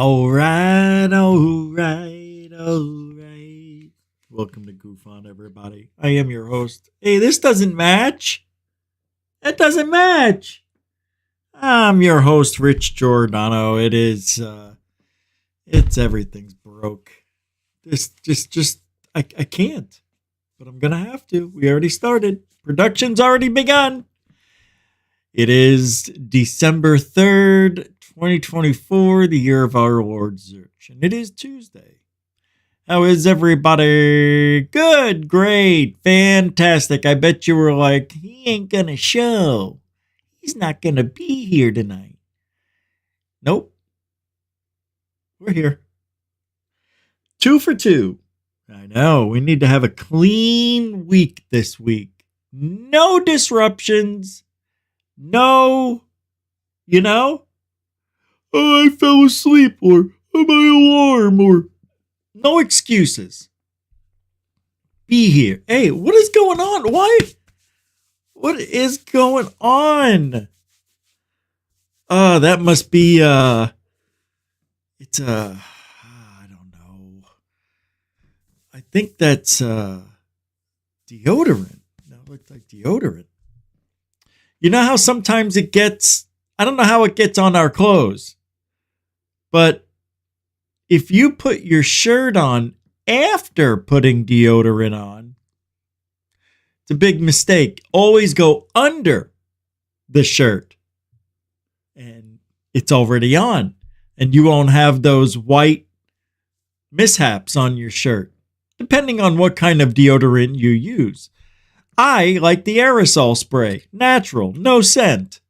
All right, all right, all right. Welcome to GUFON, everybody. I am your host. Hey, this doesn't match. That doesn't match. I'm your host, Rich Giordano. It is, it's everything's broke. I can't, but I'm gonna have to. We already started. Production's already begun. It is December 3rd, 2024, the year of our Lord Zurch, and it is Tuesday. How is everybody? Good, great, fantastic. I bet you were like, he ain't gonna show. He's not gonna be here tonight. Nope. We're here. 2 for 2. I know, we need to have a clean week this week. No disruptions. No, oh, I fell asleep, or my alarm, or no excuses. Be here. Hey, what is going on? Why? What is going on? That must be, I don't know. I think that's, deodorant. No, it looks like deodorant. You know how sometimes it gets, I don't know how it gets on our clothes, but if you put your shirt on after putting deodorant on, it's a big mistake. Always go under the shirt and it's already on, and you won't have those white mishaps on your shirt, depending on what kind of deodorant you use. I like the aerosol spray, natural, no scent,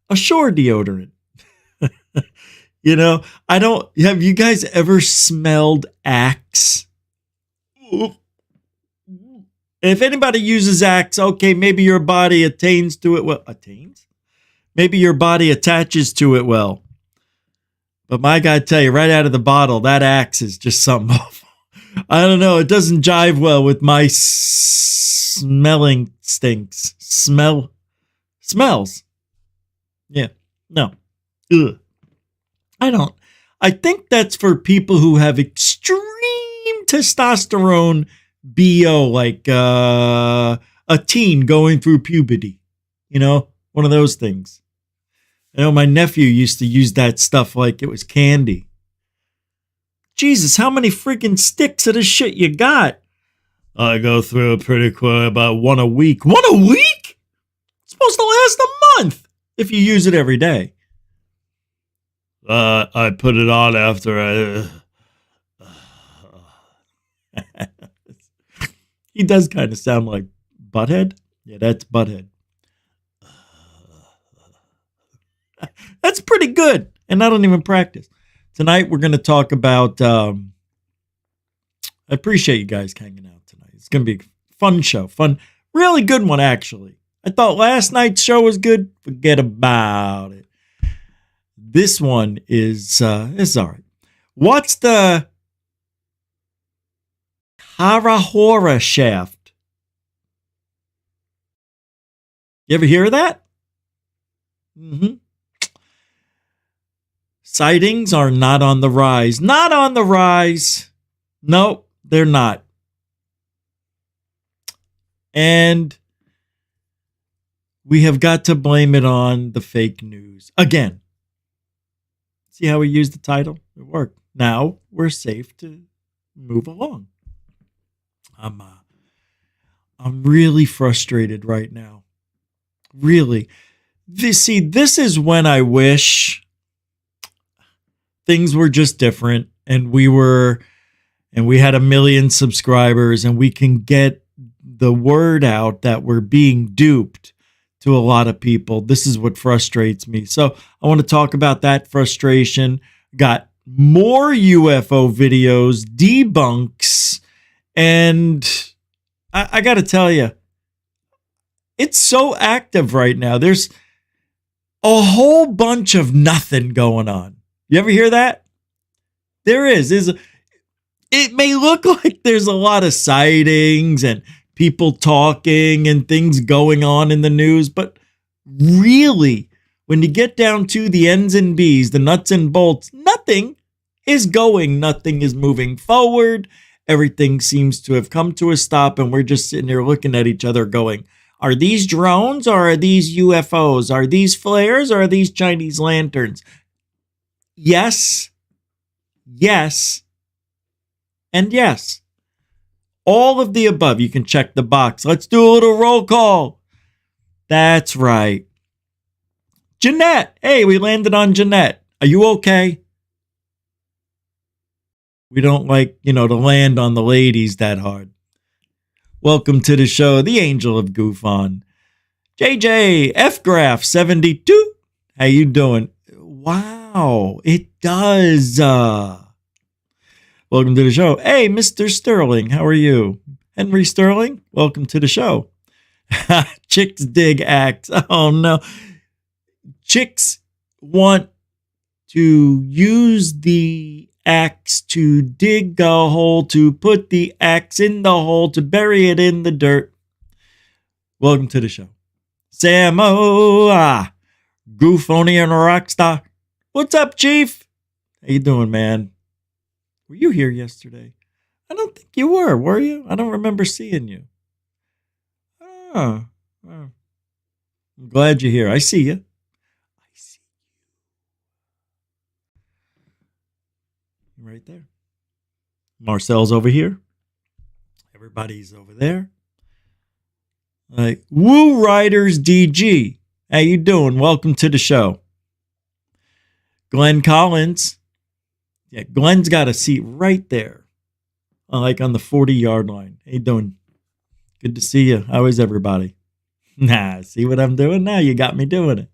a Shore deodorant. Have you guys ever smelled Axe? If anybody uses Axe, okay, maybe your body attains to it well. Attains? Maybe your body attaches to it well. But my God, I tell you, right out of the bottle, that Axe is just something awful. I don't know. It doesn't jive well with my smelling stinks. Smells. Yeah. No. Ugh. I think that's for people who have extreme testosterone BO, like a teen going through puberty. One of those things. I know my nephew used to use that stuff like it was candy. Jesus, how many freaking sticks of this shit you got? I go through it pretty quick, about one a week. One a week? It's supposed to last a month if you use it every day. I put it on after He does kind of sound like Butthead. Yeah, that's Butthead. That's pretty good, and I don't even practice. Tonight, we're going to talk about, I appreciate you guys hanging out tonight. It's going to be a fun show. Fun, really good one, actually. I thought last night's show was good. Forget about it. This one is all right. What's the Khara Hora shaft? You ever hear of that? Mm-hmm. Sightings are not on the rise. Not on the rise. Nope, they're not. And we have got to blame it on the fake news. Again. See how we used the title? It worked. Now we're safe to move along. I'm really frustrated right now. Really. This is when I wish things were just different, and we had 1 million subscribers, and we can get the word out that we're being duped to a lot of people. This is what frustrates me. So I want to talk about that frustration. Got more UFO videos, debunks, and I got to tell you, it's so active right now. There's a whole bunch of nothing going on. You ever hear that? There is. It may look like there's a lot of sightings and people talking and things going on in the news, but really, when you get down to the ends and B's, the nuts and bolts, nothing is going. Nothing is moving forward. Everything seems to have come to a stop, and we're just sitting here looking at each other going, are these drones or are these UFOs? Are these flares or are these Chinese lanterns? Yes, yes, and yes. All of the above. You can check the box. Let's do a little roll call. That's right. Jeanette. Hey, we landed on Jeanette. Are you okay? We don't like, to land on the ladies that hard. Welcome to the show, the Angel of GUFON. JJ, F-Graph 72. How you doing? Wow, it does. Welcome to the show. Hey, Mr. Sterling, how are you? Henry Sterling, welcome to the show. Chicks dig axe. Oh, no. Chicks want to use the axe to dig a hole, to put the axe in the hole, to bury it in the dirt. Welcome to the show. Samoa, Goofonian Rockstar. What's up, Chief? How you doing, man? Were you here yesterday? I don't think you were you? I don't remember seeing you. Oh. I'm glad you're here. I see you. Right there. Marcel's over here. Everybody's over there. Like, Woo Riders DG. How you doing? Welcome to the show. Glenn Collins. Yeah, Glenn's got a seat right there. Like on the 40-yard line. How you doing? Good to see you. How is everybody? Nah, see what I'm doing now? You got me doing it.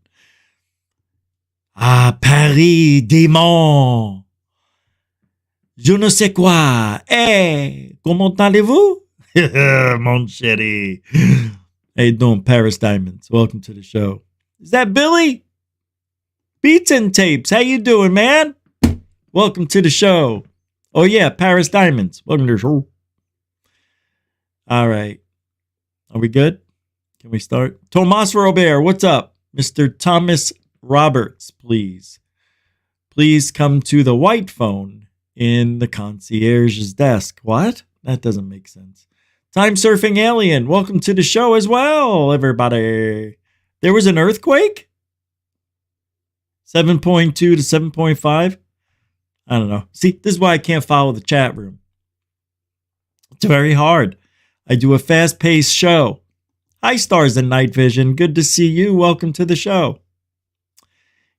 Ah, Paris, Démon. Je ne sais quoi. Hey, comment allez-vous? Mon chéri. How you doing, Paris Diamonds? Welcome to the show. Is that Billy? Beats and Tapes. How you doing, man? Welcome to the show. Oh, yeah, Paris Diamonds. Welcome to the show. All right. Are we good? Can we start? Tomas Robert, what's up? Mr. Thomas Roberts, please. Please come to the white phone in the concierge's desk. What? That doesn't make sense. Time surfing alien, welcome to the show as well, everybody. There was an earthquake? 7.2 to 7.5? I don't know. See, this is why I can't follow the chat room. It's very hard. I do a fast-paced show. Hi, Stars and Night Vision. Good to see you. Welcome to the show.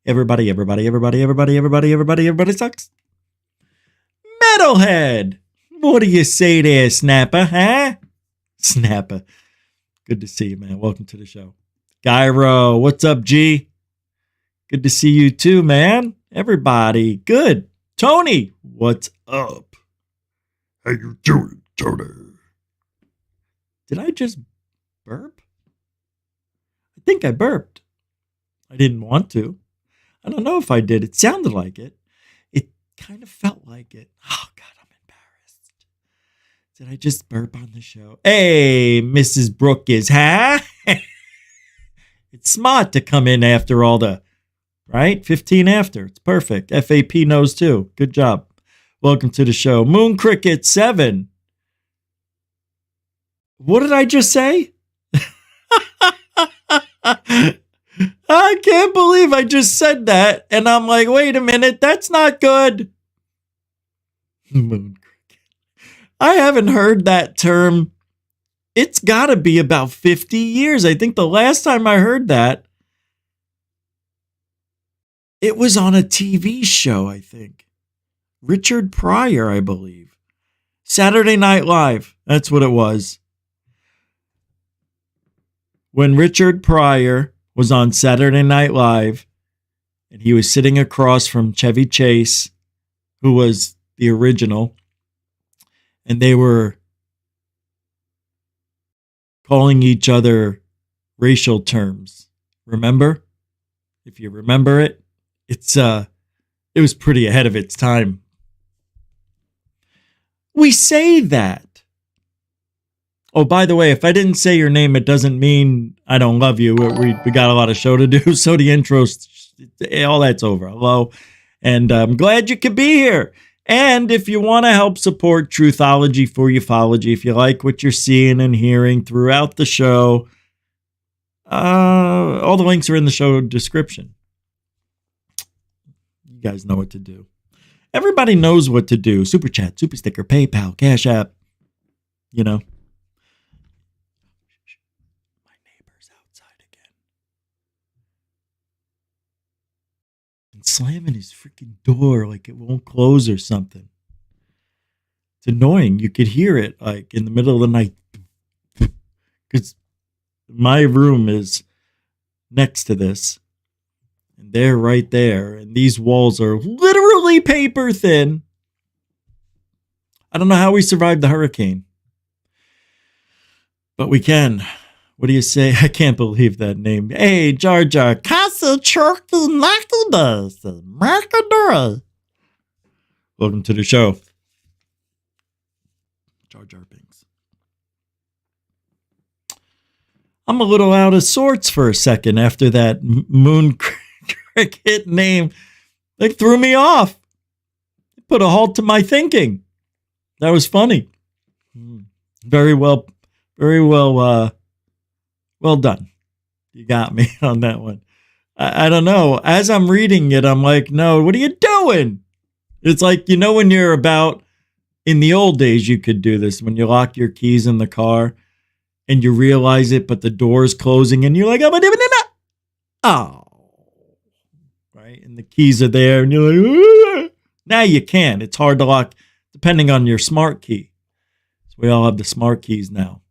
Everybody sucks. Metalhead. What do you say there, Snapper, huh? Snapper. Good to see you, man. Welcome to the show. Gyro. What's up, G? Good to see you too, man. Everybody. Good. Tony. What's up? How you doing, Tony? Did I just burp? I think I burped. I didn't want to. I don't know if I did. It sounded like it. It kind of felt like it. Oh, God, I'm embarrassed. Did I just burp on the show? Hey, Mrs. Brooke is, huh? It's smart to come in after all the, right? 15 after. It's perfect. FAP knows too. Good job. Welcome to the show. Moon Cricket 7. What did I just say? I can't believe I just said that. And I'm like, wait a minute, that's not good. Moon cricket. I haven't heard that term. It's got to be about 50 years. I think the last time I heard that, it was on a TV show, I think. Richard Pryor, I believe. Saturday Night Live. That's what it was. When Richard Pryor was on Saturday Night Live, and he was sitting across from Chevy Chase, who was the original, and they were calling each other racial terms. Remember? If you remember it, it was pretty ahead of its time. We say that. Oh, by the way, if I didn't say your name, it doesn't mean I don't love you. We got a lot of show to do, so the intro, all that's over. Hello, And I'm glad you could be here. And if you want to help support Truthology for Ufology, if you like what you're seeing and hearing throughout the show, all the links are in the show description. You guys know what to do. Everybody knows what to do. Super chat, super sticker, PayPal, Cash App. You know. My neighbor's outside again. And slamming his freaking door like it won't close or something. It's annoying. You could hear it like in the middle of the night. Because my room is next to this. And they're right there. And these walls are literally paper thin. I don't know how we survived the hurricane. But we can. What do you say? I can't believe that name. Hey, Jar Jar. Casa Chorky Macadora. Welcome to the show. Jar Jar Binks. I'm a little out of sorts for a second after that moon cricket name. They threw me off. It put a halt to my thinking. That was funny. Very well done. You got me on that one. I don't know. As I'm reading it, I'm like, no, what are you doing? It's like, you know, when you're about, in the old days, you could do this when you lock your keys in the car and you realize it, but the door's closing and you're like, oh, right. And the keys are there and you're like, now you can. It's hard to lock depending on your smart key. So we all have the smart keys now.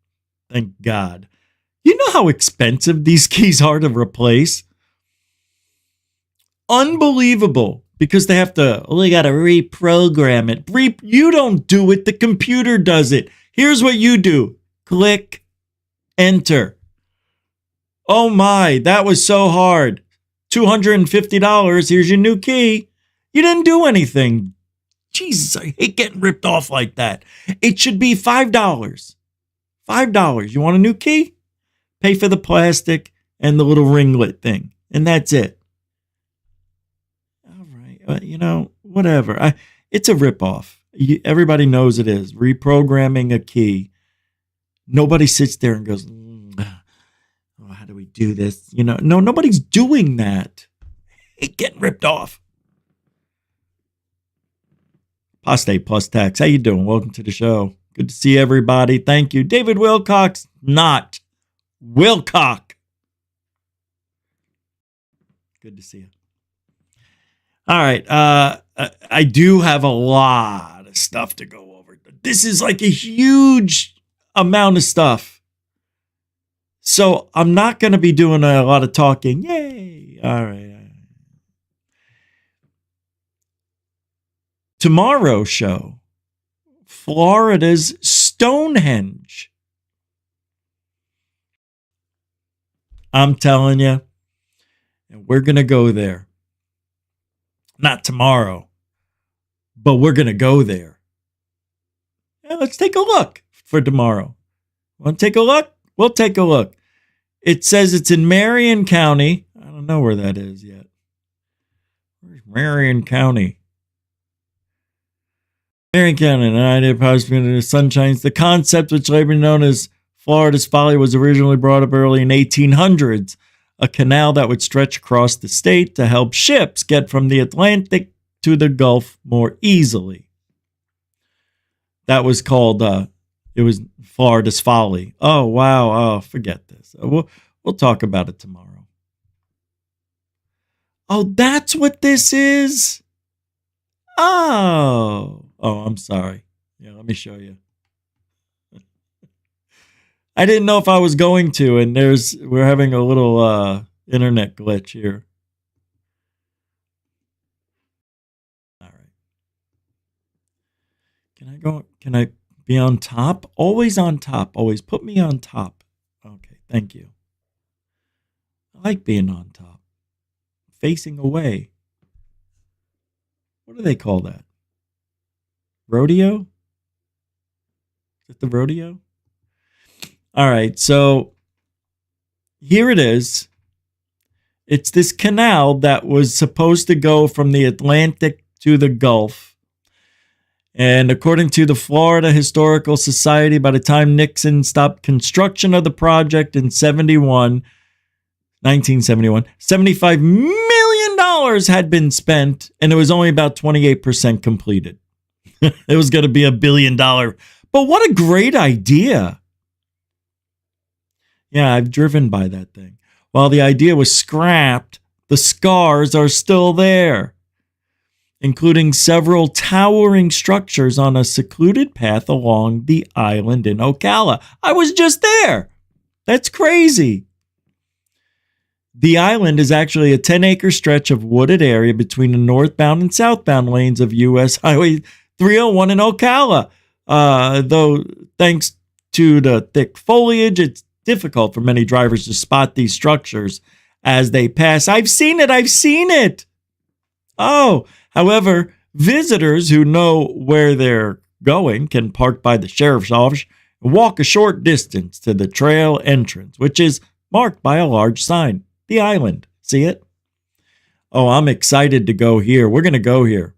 Thank God. You know how expensive these keys are to replace? Unbelievable. Because they got to reprogram it. You don't do it. The computer does it. Here's what you do. Click, enter. Oh my, that was so hard. $250. Here's your new key. You didn't do anything. Jesus, I hate getting ripped off like that. It should be $5. $5. You want a new key? Pay for the plastic and the little ringlet thing. And that's it. All right. You know, whatever. It's a ripoff. Everybody knows it is. Reprogramming a key. Nobody sits there and goes, how do we do this? You know, no, nobody's doing that. I hate getting ripped off. Apostate plus tax. How you doing? Welcome to the show. Good to see everybody. Thank you. David Wilcox, not Wilcock. Good to see you. All right. I do have a lot of stuff to go over. This is like a huge amount of stuff. So I'm not going to be doing a lot of talking. Yay. All right. Tomorrow's show, Florida's Stonehenge. I'm telling you, and we're going to go there. Not tomorrow, but we're going to go there. Yeah, let's take a look for tomorrow. Want to take a look? We'll take a look. It says it's in Marion County. I don't know where that is yet. Where's Marion County? Marion County, an idea of possibility of sunshines. The concept, which later known as Florida's Folly, was originally brought up early in 1800s. A canal that would stretch across the state to help ships get from the Atlantic to the Gulf more easily. That was called, it was Florida's Folly. Oh, wow. Oh, forget this. We'll talk about it tomorrow. Oh, that's what this is? Oh, I'm sorry. Yeah, let me show you. I didn't know if I was going to, and we're having a little internet glitch here. All right. Can I be on top? Always on top. Always put me on top. Okay, thank you. I like being on top. Facing away. What do they call that? Rodeo? Is it the rodeo? All right, so here it is. It's this canal that was supposed to go from the Atlantic to the Gulf. And according to the Florida Historical Society, by the time Nixon stopped construction of the project in 1971, $75 million had been spent, and it was only about 28% completed. It was going to be $1 billion. But what a great idea. Yeah, I've driven by that thing. While the idea was scrapped, the scars are still there, including several towering structures on a secluded path along the island in Ocala. I was just there. That's crazy. The island is actually a 10-acre stretch of wooded area between the northbound and southbound lanes of U.S. Highway 301 in Ocala. Though thanks to the thick foliage, it's difficult for many drivers to spot these structures as they pass. I've seen it. Oh, however, visitors who know where they're going can park by the sheriff's office and walk a short distance to the trail entrance, which is marked by a large sign. The island. See it? Oh, I'm excited to go here. We're going to go here.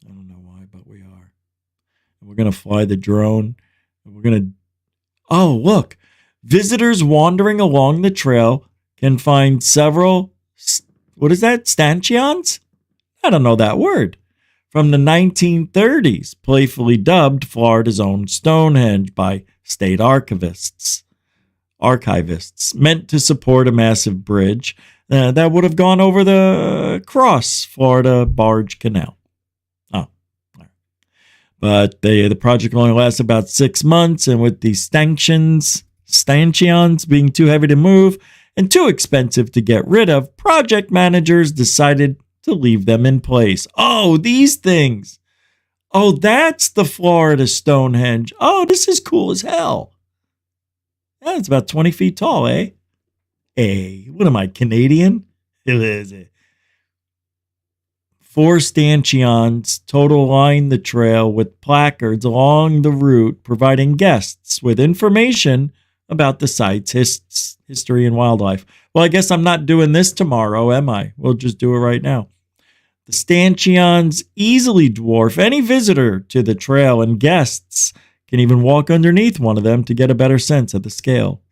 I don't know why, but we are. We're going to fly the drone. We're going to... Oh, look. Visitors wandering along the trail can find several... What is that? Stanchions? I don't know that word. From the 1930s, playfully dubbed Florida's own Stonehenge by state archivists, meant to support a massive bridge that would have gone over the Cross-Florida Barge Canal. Oh, but the project only lasts about 6 months, and with these stanchions being too heavy to move and too expensive to get rid of, project managers decided to leave them in place. Oh, these things. Oh, that's the Florida Stonehenge. Oh, this is cool as hell. Yeah, it's about 20 feet tall, eh? Hey, what am I, Canadian? It is. 4 stanchions total line the trail with placards along the route, providing guests with information about the site's history and wildlife. Well, I guess I'm not doing this tomorrow, am I? We'll just do it right now. The stanchions easily dwarf any visitor to the trail, and guests can even walk underneath one of them to get a better sense of the scale.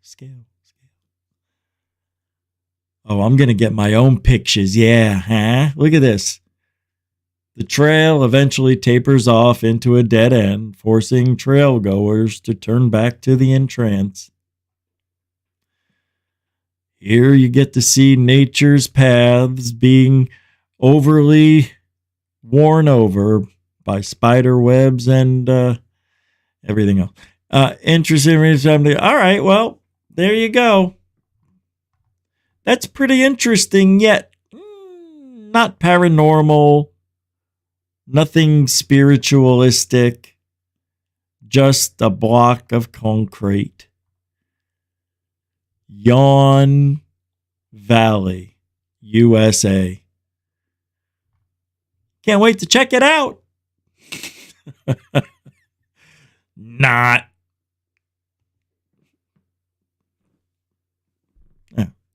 Oh, I'm going to get my own pictures. Yeah, huh? Look at this. The trail eventually tapers off into a dead end, forcing trail goers to turn back to the entrance. Here you get to see nature's paths being overly worn over by spider webs and everything else. Interesting. All right, well, there you go. That's pretty interesting, yet not paranormal, nothing spiritualistic, just a block of concrete. Yawn Valley, USA. Can't wait to check it out. Not.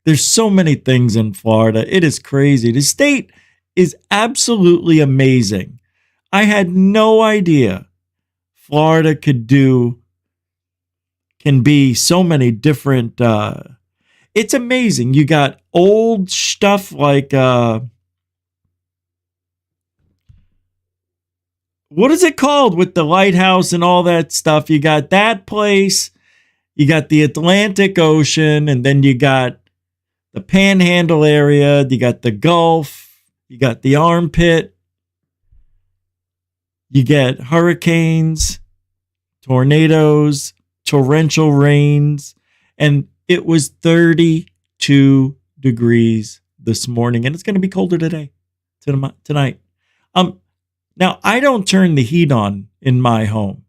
There's so many things in Florida. It is crazy. The state is absolutely amazing. I had no idea Florida can be so many different. It's amazing. You got old stuff like what is it called with the lighthouse and all that stuff? You got that place. You got the Atlantic Ocean, and then you got the Panhandle area. You got the Gulf. You got the Armpit. You get hurricanes, tornadoes, torrential rains, and it was 32 degrees this morning, and it's going to be colder today, tonight. Now, I don't turn the heat on in my home.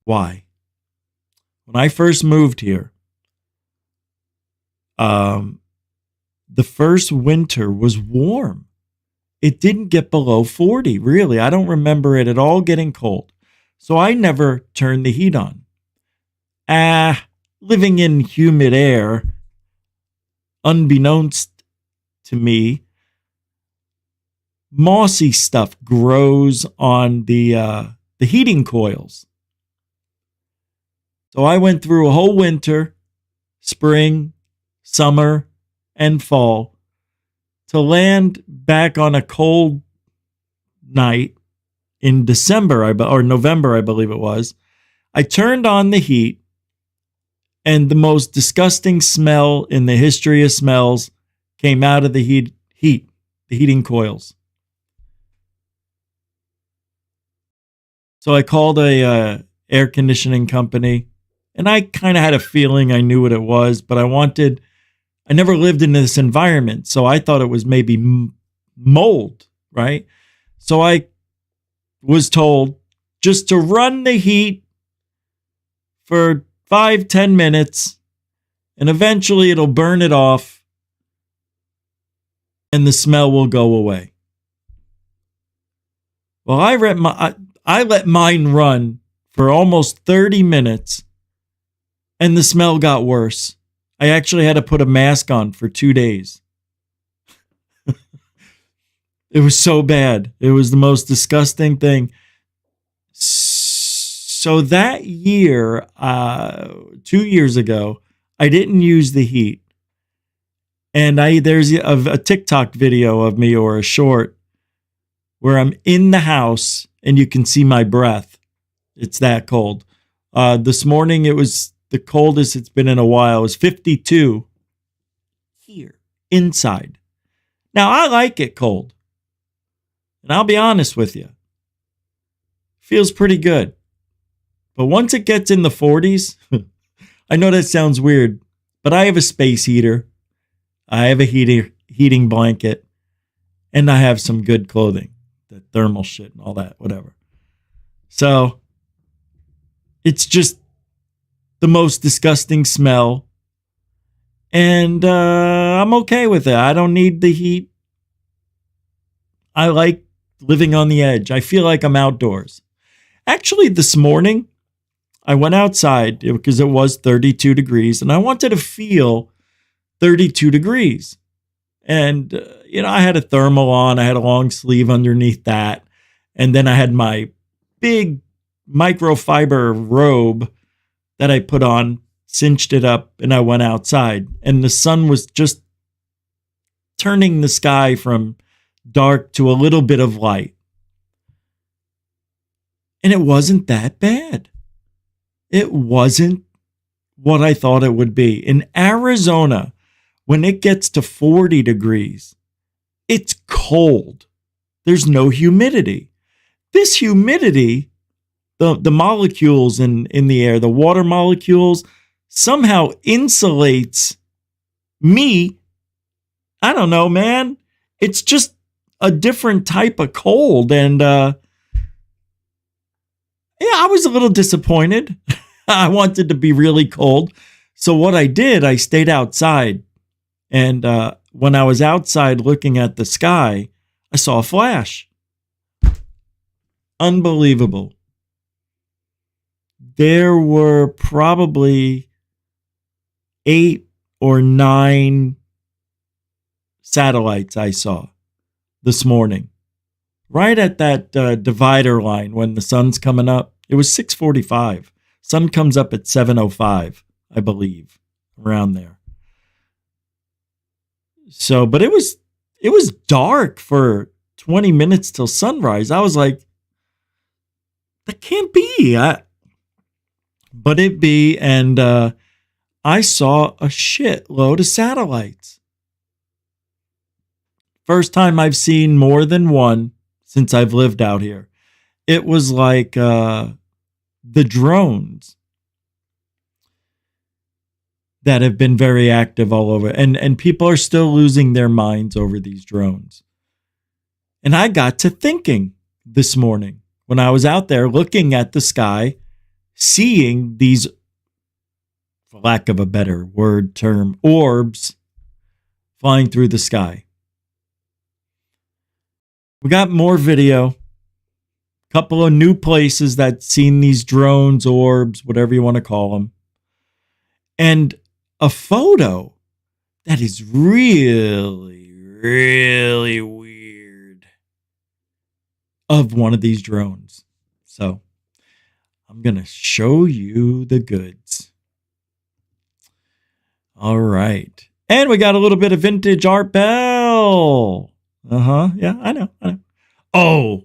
Why? When I first moved here, the first winter was warm. It didn't get below 40, really. I don't remember it at all getting cold. So I never turned the heat on. Living in humid air, unbeknownst to me, mossy stuff grows on the heating coils. So I went through a whole winter, spring, summer, and fall to land back on a cold night in December or November, I believe it was. I turned on the heat, and the most disgusting smell in the history of smells came out of the heating coils. So I called a air conditioning company, and I kind of had a feeling I knew what it was, but I never lived in this environment, so I thought it was maybe mold, right? So I was told just to run the heat for 5-10 minutes, and eventually it'll burn it off, and the smell will go away. Well, I let mine run for almost 30 minutes, and the smell got worse. I actually had to put a mask on for 2 days. It was so bad. It was the most disgusting thing. So that year, 2 years ago, I didn't use the heat. And there's a TikTok video of me, or a short, where I'm in the house and you can see my breath. It's that cold. This morning, it was the coldest it's been in a while. It was 52 here, inside. Now, I like it cold. And I'll be honest with you. Feels pretty good. But once it gets in the 40s, I know that sounds weird, but I have a space heater. I have a heating blanket. And I have some good clothing. The thermal shit and all that, whatever. So, it's just the most disgusting smell. And I'm okay with it. I don't need the heat. I like living on the edge. I feel like I'm outdoors. Actually, this morning, I went outside because it was 32 degrees, and I wanted to feel 32 degrees. And, I had a thermal on. I had a long sleeve underneath that. And then I had my big microfiber robe that I put on, cinched it up, and I went outside. And the sun was just turning the sky from dark to a little bit of light. And it wasn't that bad. It wasn't what I thought it would be. In Arizona, when it gets to 40 degrees, it's cold. There's no humidity. This humidity, the molecules in the air, the water molecules, somehow insulates me. I don't know, man. It's just a different type of cold. And I was a little disappointed. I wanted to be really cold. So what I did, I stayed outside. And when I was outside looking at the sky, I saw a flash. Unbelievable. There were probably 8 or 9 satellites I saw this morning, right at that divider line when the sun's coming up. It was 6:45. Sun comes up at 7:05, I believe, around there. So, but it was dark for 20 minutes till sunrise. I was like, that can't be. But it be, and I saw a shitload of satellites. First time I've seen more than one since I've lived out here. It was like the drones that have been very active all over. And people are still losing their minds over these drones. And I got to thinking this morning when I was out there looking at the sky, seeing these, for lack of a better term, orbs flying through the sky. We got more video. Couple of new places that seen these drones, orbs, whatever you want to call them. And a photo that is really, really weird of one of these drones. So I'm going to show you the goods. All right. And we got a little bit of vintage Art Bell. Yeah, I know. Oh,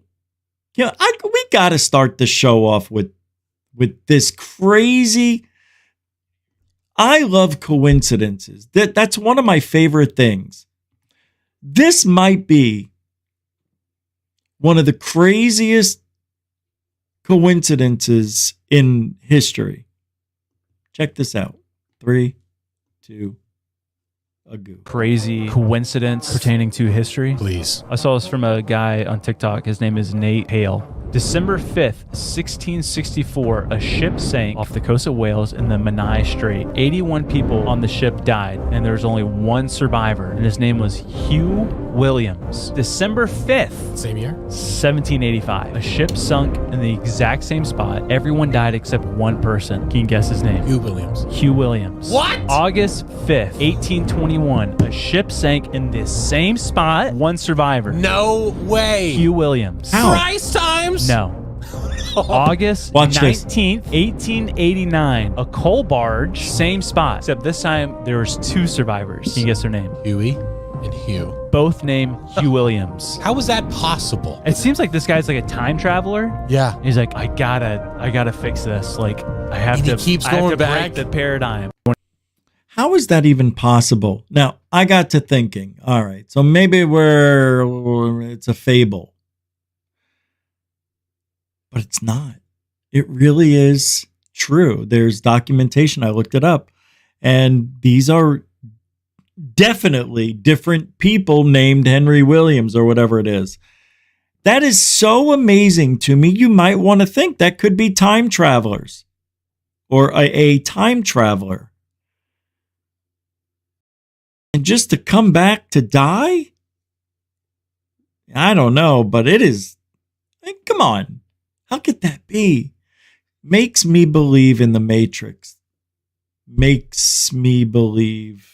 yeah. We got to start the show off with this crazy. I love coincidences. That's one of my favorite things. This might be one of the craziest coincidences in history. Check this out. 3, 2, a go. Crazy coincidence pertaining to history. Please. I saw this from a guy on TikTok. His name is Nate Hale. December 5th, 1664, a ship sank off the coast of Wales in the Menai Strait. 81 people on the ship died, and there was only one survivor, and his name was Hugh Williams. December 5th, Same year? 1785, a ship sunk in the exact same spot. Everyone died except one person. Can you guess his name? Hugh Williams. Hugh Williams. What? August 5th, 1821, a ship sank in this same spot. One survivor. No way. Hugh Williams. How? Thrice times? No. August Watch this. 19th, 1889, a coal barge, same spot, except this time there was two survivors. Can you guess their name? Huey and Hugh. Both named Hugh Williams. How is that possible? It seems like this guy's like a time traveler. Yeah. He's like, I gotta fix this. Like, I have And to. he keeps I have going to back. break the paradigm. How is that even possible? Now, I got to thinking, all right, so maybe it's a fable. But it's not. It really is true. There's documentation. I looked it up. And these are definitely different people named Henry Williams or whatever it is. That is so amazing to me. You might want to think that could be time travelers or a time traveler. And just to come back to die? I don't know, but it is. Come on. How could that be? Makes me believe in the Matrix. Makes me believe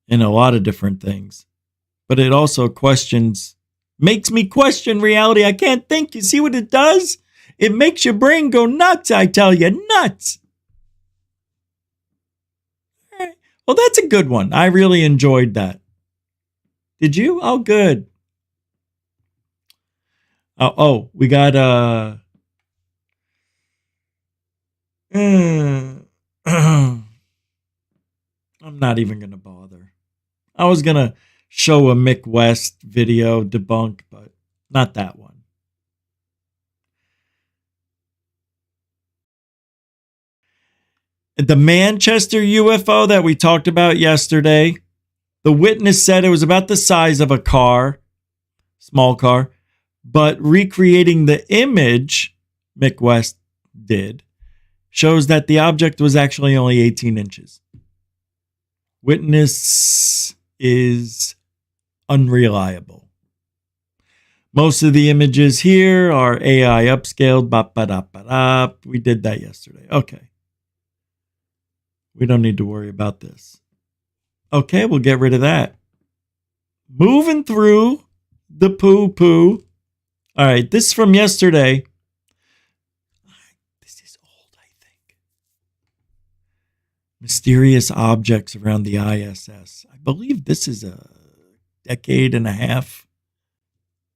in a lot of different things. But it also makes me question reality. I can't think. You see what it does? It makes your brain go nuts, I tell you. Nuts. All right. Well, that's a good one. I really enjoyed that. Did you? Oh, good. We got I'm not even gonna bother. I was gonna show a Mick West video debunk, but not that one. The Manchester UFO that we talked about yesterday, the witness said it was about the size of a car, small car. But recreating the image, Mick West did, shows that the object was actually only 18 inches. Witness is unreliable. Most of the images here are AI upscaled. We did that yesterday. Okay. We don't need to worry about this. Okay, we'll get rid of that. Moving through the poo-poo. All right, this is from yesterday. This is old, I think. Mysterious objects around the ISS. I believe this is a decade and a half,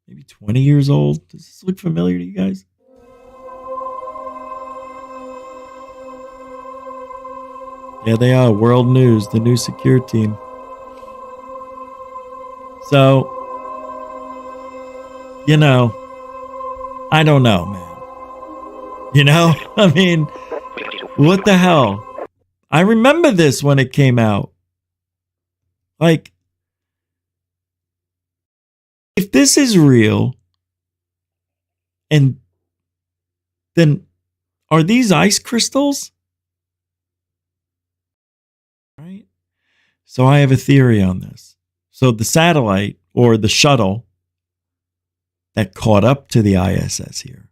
maybe 20 years old. Does this look familiar to you guys? Yeah, they are. World News, the new secure team. So, you know, I don't know, man. You know, I mean, what the hell? I remember this when it came out. Like, if this is real, and then are these ice crystals? Right? So I have a theory on this. So the satellite or the shuttle that caught up to the ISS here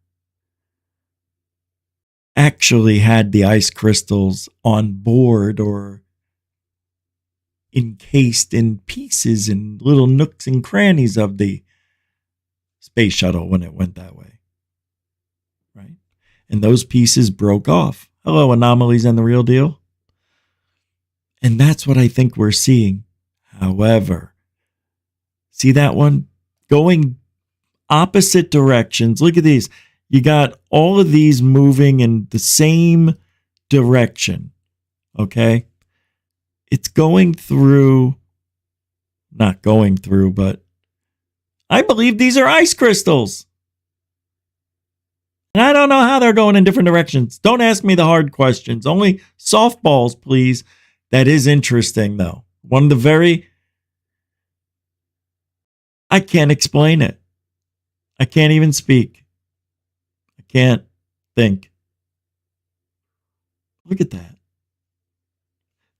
actually had the ice crystals on board or encased in pieces and little nooks and crannies of the space shuttle when it went that way. Right? And those pieces broke off. Hello, anomalies and the real deal. And that's what I think we're seeing. However, see that one? Going opposite directions. Look at these. You got all of these moving in the same direction. Okay? It's going through, not going through, but I believe these are ice crystals. And I don't know how they're going in different directions. Don't ask me the hard questions. Only softballs, please. That is interesting, though. One of the very, I can't explain it. I can't even speak. I can't think. Look at that.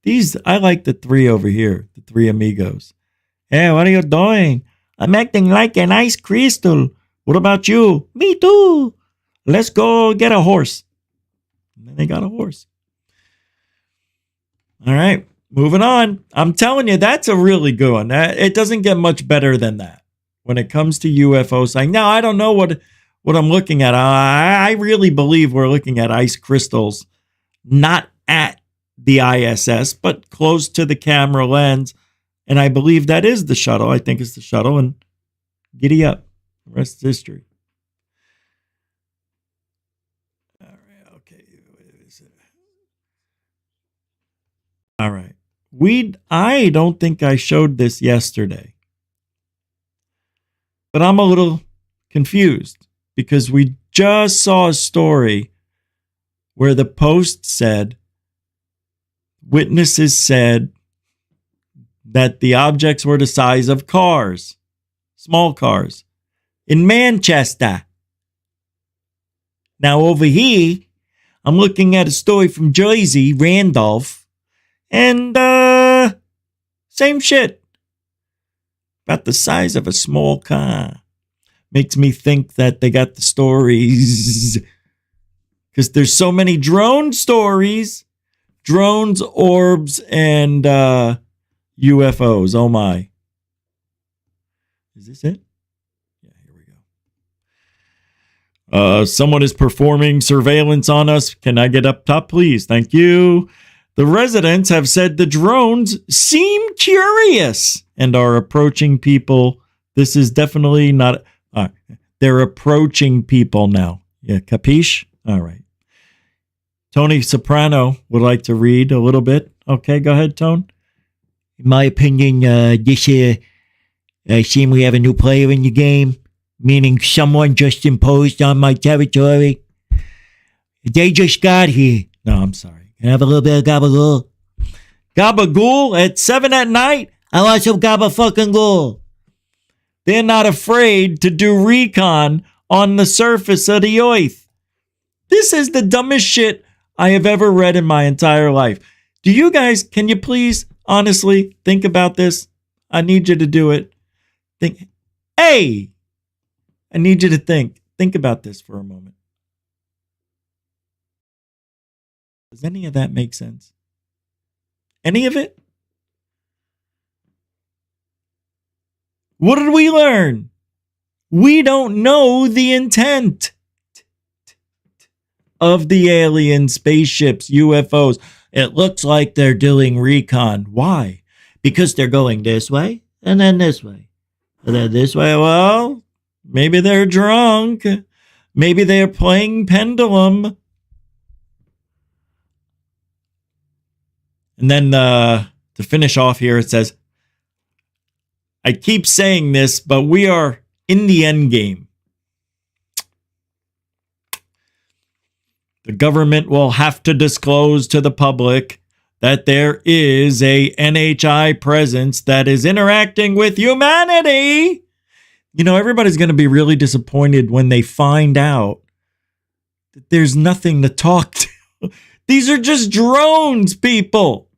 These, I like the three over here, the three amigos. Hey, what are you doing? I'm acting like an ice crystal. What about you? Me too. Let's go get a horse. And then they got a horse. All right, moving on. I'm telling you, that's a really good one. It doesn't get much better than that when it comes to UFO sighting. Now, I don't know what I'm looking at. I really believe we're looking at ice crystals, not at the ISS, but close to the camera lens. And I believe that is the shuttle. I think it's the shuttle. And giddy up. The rest is history. All right. Okay. All right. I don't think I showed this yesterday. But I'm a little confused because we just saw a story where the Post said, witnesses said that the objects were the size of cars, small cars, in Manchester. Now over here, I'm looking at a story from Jersey, Randolph, and same shit. About the size of a small car. Makes me think that they got the stories. Because there's so many drone stories. Drones, orbs, and UFOs. Oh my. Is this it? Yeah, here we go. Someone is performing surveillance on us. Can I get up top, please? Thank you. The residents have said the drones seem curious and are approaching people. This is definitely not... they're approaching people now. Yeah, capiche? All right. Tony Soprano would like to read a little bit. Okay, go ahead, Tone. In my opinion, this year, I seem we have a new player in the game, meaning someone just imposed on my territory. They just got here. No, I'm sorry. Can I have a little bit of gabagool? Gabagool at 7 at night? I want some gabafucking-gool. They're not afraid to do recon on the surface of the earth. This is the dumbest shit I have ever read in my entire life. Do you guys, can you please, honestly, think about this? I need you to do it. Think, hey, I need you to think. Think about this for a moment. Does any of that make sense? Any of it? What did we learn? We don't know the intent of the alien spaceships, UFOs. It looks like they're doing recon. Why? Because they're going this way and then this way. And then this way. Well, maybe they're drunk. Maybe they're playing pendulum. And then to finish off here, it says, I keep saying this, but we are in the end game. The government will have to disclose to the public that there is a NHI presence that is interacting with humanity. You know, everybody's going to be really disappointed when they find out that there's nothing to talk to. These are just drones, people.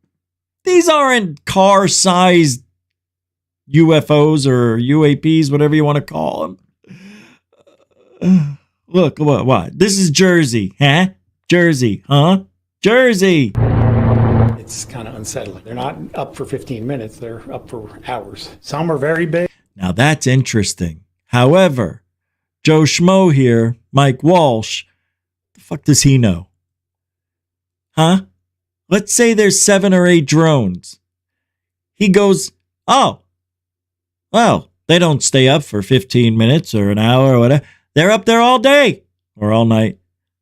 These aren't car-sized UFOs or UAPs, whatever you want to call them. Look, what? This is Jersey, huh? Jersey, huh? Jersey. It's kind of unsettling. They're not up for 15 minutes. They're up for hours. Some are very big. Now that's interesting. However, Joe Schmo here, Mike Walsh, the fuck does he know? Huh? Let's say there's 7 or 8 drones. He goes, oh, well, they don't stay up for 15 minutes or an hour or whatever. They're up there all day or all night.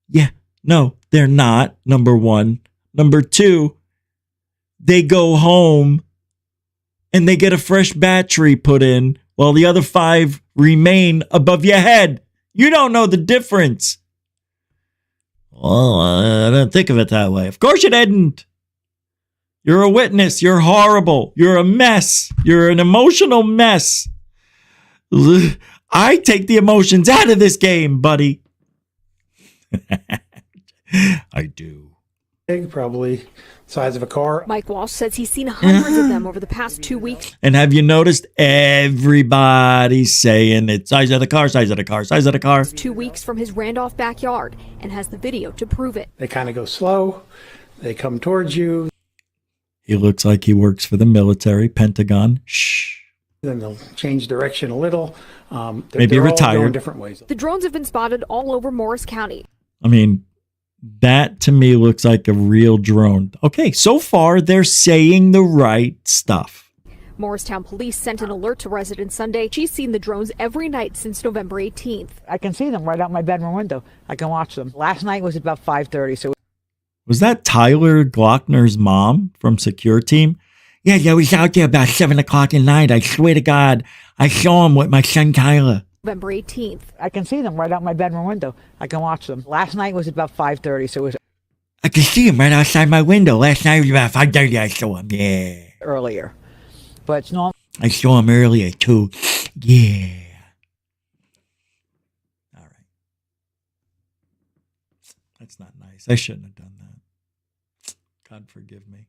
Yeah, no, they're not, number one. Number two, they go home and they get a fresh battery put in while the other 5 remain above your head. You don't know the difference. Well, I don't think of it that way. Of course you didn't. You're a witness. You're horrible. You're a mess. You're an emotional mess. I take the emotions out of this game, buddy. I do. Big, probably size of a car. Mike Walsh says he's seen hundreds of them over the past 2 weeks. And have you noticed everybody's saying it's size of the car, size of the car, size of the car? 2 weeks from his Randolph backyard and has the video to prove it. They kind of go slow. They come towards you. He looks like he works for the military, Pentagon. Shh. Then they'll change direction a little. Maybe they're all retired. going different ways. The drones have been spotted all over Morris County. I mean, that to me looks like a real drone. Okay, so far they're saying the right stuff. Morristown police sent an alert to residents Sunday. She's seen the drones every night since November 18th. I can see them right out my bedroom window. I can watch them. Last night was about 5:30, so... Was that Tyler Glockner's mom from Secure Team? Yeah, I was out there about 7 o'clock at night. I swear to God, I saw him with my son Tyler. November 18th. I can see them right out my bedroom window. I can watch them. Last night was about 5:30, so it was I can see him right outside my window. Last night was about 5:30. I saw him, yeah. earlier. But it's normal. I saw him earlier, too. Yeah. All right. That's not nice. I shouldn't have done that. God forgive me.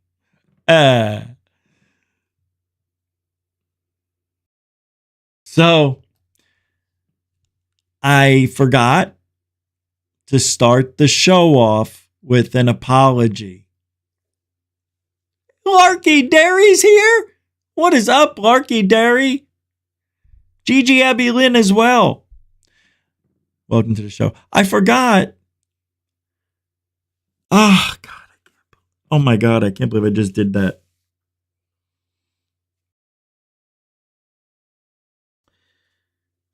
So, I forgot to start the show off with an apology. Larky Derry's here? What is up, Larky Derry? Gigi Abby Lynn as well. Welcome to the show. I forgot. Oh, God. Oh, my God. I can't believe I just did that.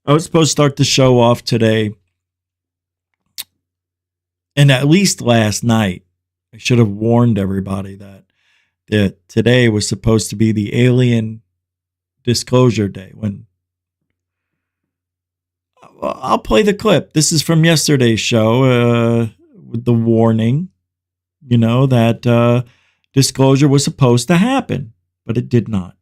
I was supposed to start the show off today. And at least last night, I should have warned everybody that today was supposed to be the alien disclosure day. When I'll play the clip. This is from yesterday's show with the warning, that disclosure was supposed to happen, but it did not.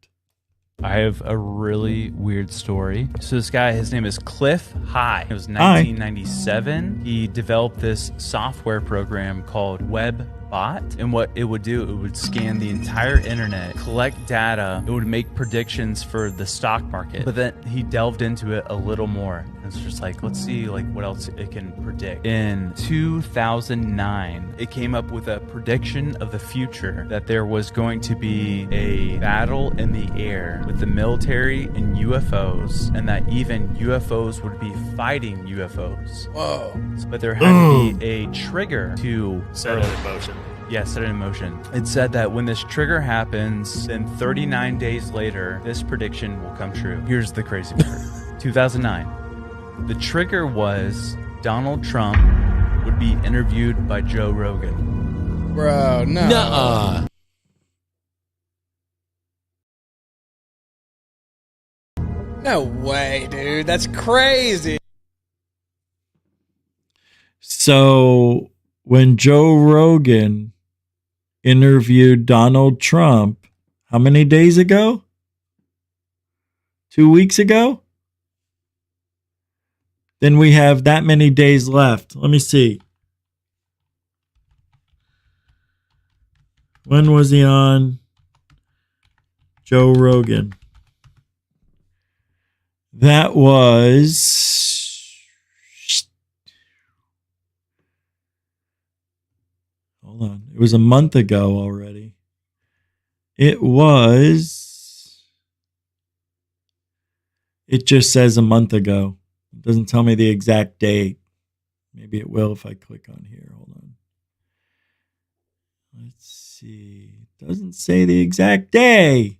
I have a really weird story. So this guy, his name is Cliff High. It was 1997. He developed this software program called WebBot. And what it would do, it would scan the entire internet, collect data. It would make predictions for the stock market. But then he delved into it a little more. It's just like, let's see what else it can predict. In 2009, it came up with a prediction of the future that there was going to be a battle in the air with the military and UFOs, and that even UFOs would be fighting UFOs. Whoa. But there had to be a trigger to set it in motion. Yeah, set it in motion. It said that when this trigger happens, then 39 days later, this prediction will come true. Here's the crazy part. 2009. The trigger was Donald Trump would be interviewed by Joe Rogan. Bro, no. Nuh-uh. No way, dude. That's crazy. So when Joe Rogan interviewed Donald Trump, how many days ago? 2 weeks ago? Then we have that many days left. Let me see. When was he on? Joe Rogan. That was... Hold on. It was a month ago already. It just says a month ago. It doesn't tell me the exact date. Maybe it will if I click on here. Hold on. Let's see. It doesn't say the exact day.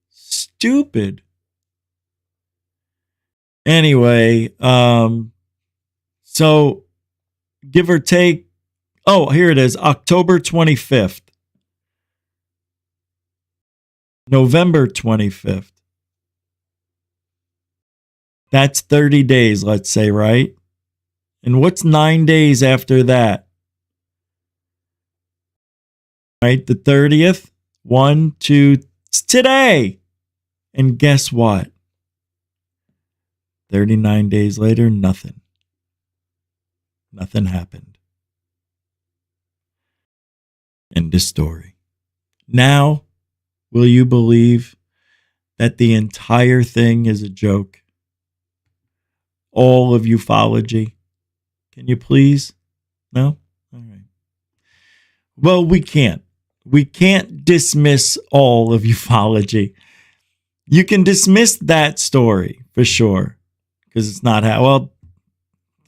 Stupid. Anyway, so give or take. Oh, here it is. October 25th. November 25th. That's 30 days, let's say, right? And what's 9 days after that? Right? The 30th? 1, 2, it's today. And guess what? 39 days later, nothing. Nothing happened. End of story. Now, will you believe that the entire thing is a joke? All of ufology? Can you please? No? All right. Well, we can't. We can't dismiss all of ufology. You can dismiss that story for sure, because it's not how. Well,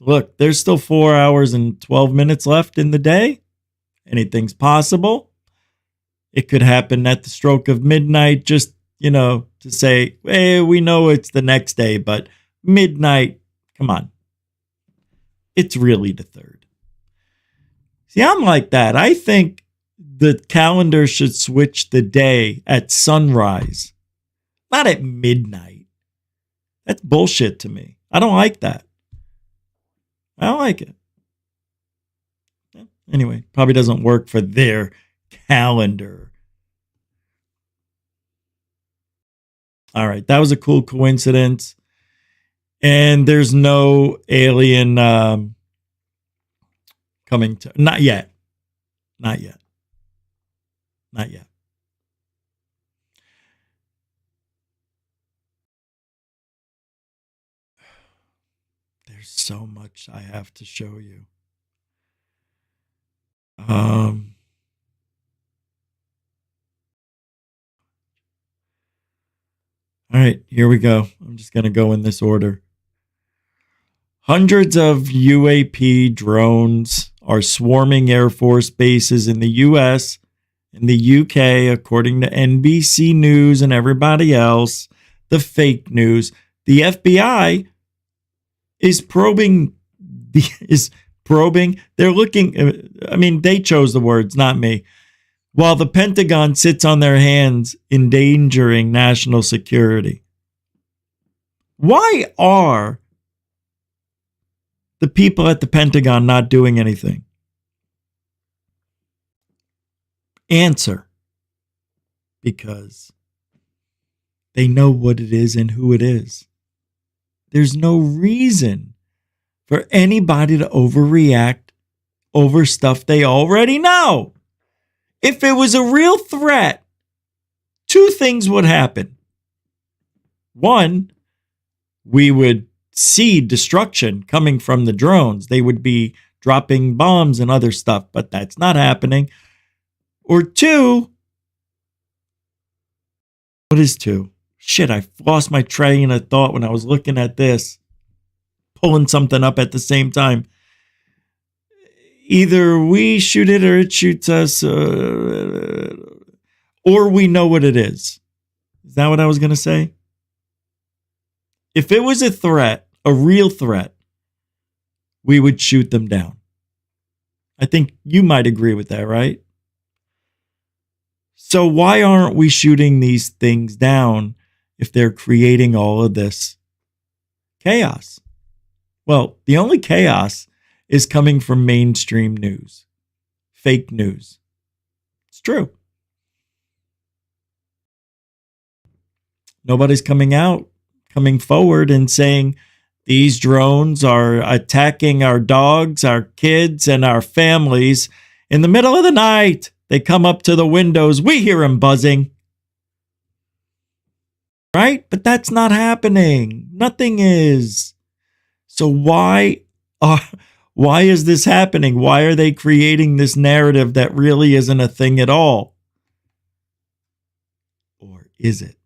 look, there's still 4 hours and 12 minutes left in the day. Anything's possible. It could happen at the stroke of midnight, just, to say, hey, we know it's the next day, but midnight, come on. It's really the 3rd. See, I'm like that. I think the calendar should switch the day at sunrise, not at midnight. That's bullshit to me. I don't like that. I don't like it. Anyway, probably doesn't work for their calendar. All right, that was a cool coincidence. And there's no alien coming to... Not yet. Not yet. Not yet. There's so much I have to show you. All right, here we go. I'm just going to go in this order. Hundreds of UAP drones are swarming Air Force bases in the U.S. and the UK, according to NBC News and everybody else. The fake news. The FBI is probing. They're looking. I mean, they chose the words, not me. While the Pentagon sits on their hands, endangering national security. Why are the people at the Pentagon not doing anything? Answer. Because they know what it is and who it is. There's no reason for anybody to overreact over stuff they already know. If it was a real threat, 2 things would happen. 1, we would see destruction coming from the drones. They would be dropping bombs and other stuff, but that's not happening. Or 2, what is 2? Shit, I lost my train of thought when I was looking at this, pulling something up at the same time. Either we shoot it or it shoots us, or we know what it is. Is that what I was going to say? If it was a threat, a real threat, we would shoot them down. I think you might agree with that, right? So why aren't we shooting these things down if they're creating all of this chaos? Well, the only chaos is coming from mainstream news, fake news. It's true. Nobody's coming forward and saying these drones are attacking our dogs, our kids, and our families in the middle of the night. They come up to the windows. We hear them buzzing. Right? But that's not happening. Nothing is. So why is this happening? Why are they creating this narrative that really isn't a thing at all? is it?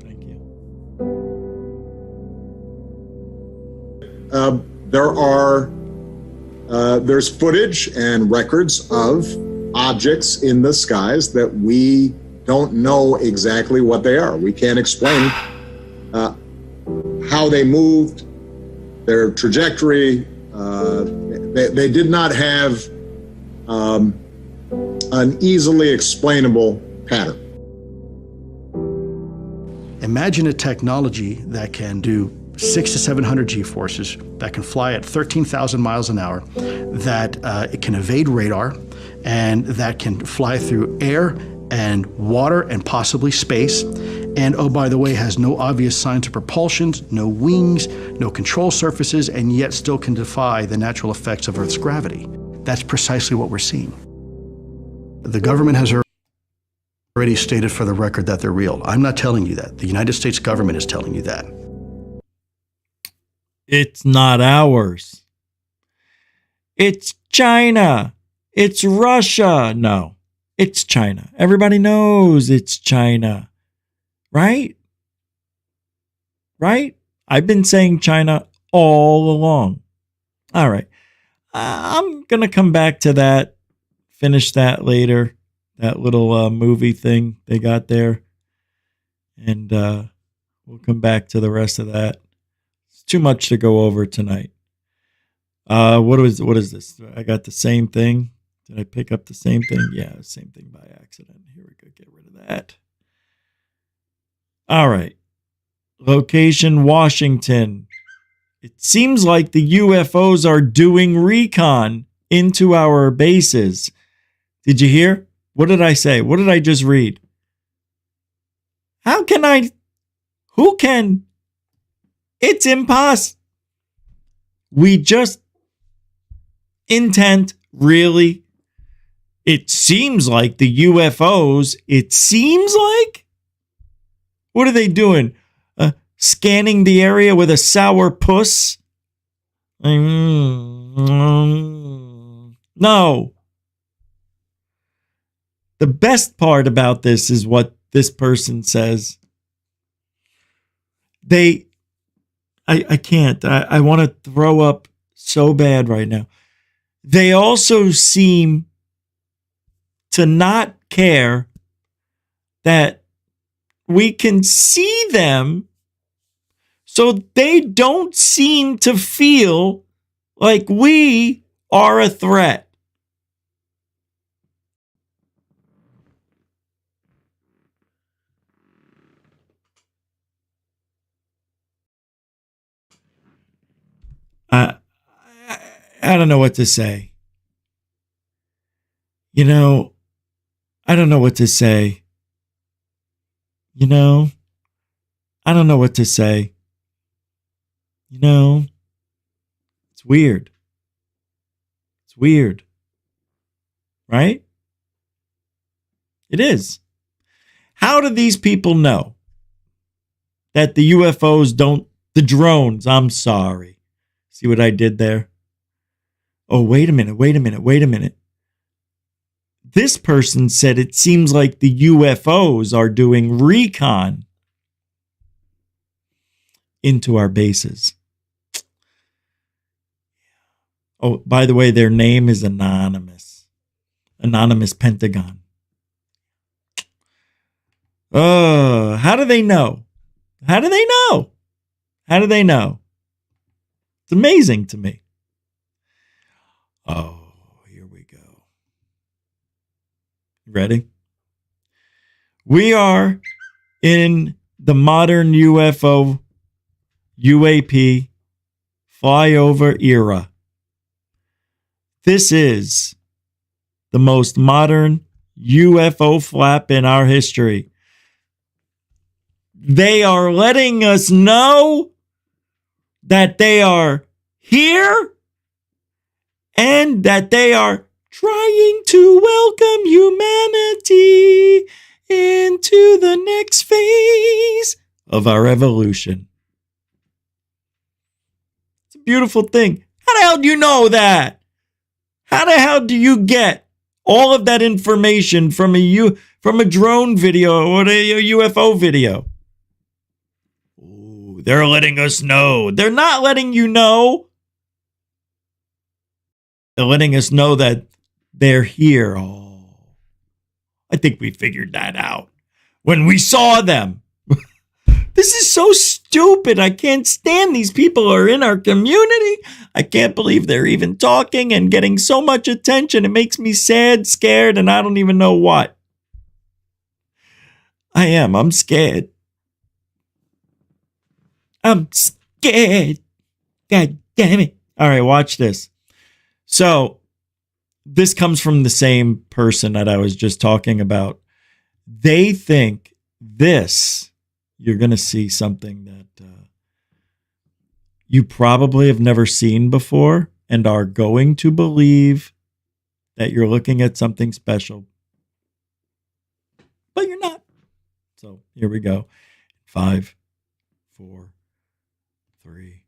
Thank you. There's footage and records of objects in the skies that we don't know exactly what they are. We can't explain how they moved, their trajectory. They did not have an easily explainable pattern. Imagine a technology that can do 600 to 700 G-forces, that can fly at 13,000 miles an hour, that it can evade radar, and that can fly through air and water and possibly space. And oh, by the way, has no obvious signs of propulsion, no wings, no control surfaces, and yet still can defy the natural effects of Earth's gravity. That's precisely what we're seeing. The government has already stated for the record that they're real. I'm not telling you that. The United States government is telling you that. It's not ours. It's China. It's Russia. No, it's China. Everybody knows it's China. Right? Right? I've been saying China all along. All right. I'm going to come back to that, finish that later, that little movie thing they got there. And we'll come back to the rest of that. It's too much to go over tonight. What is this? I got the same thing. Did I pick up the same thing? Yeah, same thing by accident. Here we go. Get rid of that. All right. Location, Washington. It seems like the UFOs are doing recon into our bases. Did you hear? What did I say? What did I just read? Who can? It's impossible. We just intent, really. It seems like the UFOs, it seems like? What are they doing? Scanning the area with a sour puss? No. The best part about this is what this person says. I can't. I want to throw up so bad right now. They also seem to not care that we can see them, so they don't seem to feel like we are a threat. I don't know what to say. I don't know what to say. I don't know what to say. It's weird. It's weird. Right? It is. How do these people know that the UFOs the drones, I'm sorry. See what I did there? Oh, wait a minute. This person said it seems like the UFOs are doing recon into our bases. Oh, by the way, their name is Anonymous. Anonymous Pentagon. Oh, how do they know? How do they know? How do they know? It's amazing to me. Oh, here we go. Ready? We are in the modern UFO, UAP, flyover era. This is the most modern UFO flap in our history. They are letting us know that they are here and that they are trying to welcome humanity into the next phase of our evolution. It's beautiful thing. How the hell do you know that? How the hell do you get all of that information from a drone video or a UFO video? Ooh, they're letting us know. They're not letting you know. They're letting us know that they're here. Oh, I think we figured that out when we saw them. This is so stupid. I can't stand these people are in our community. I can't believe they're even talking and getting so much attention. It makes me sad, scared, and I don't even know what. I am. I'm scared. I'm scared. God damn it. All right, watch this. So this comes from the same person that I was just talking about. They think this, you're going to see something that you probably have never seen before and are going to believe that you're looking at something special. But you're not. So here we go. 5, 4, 3,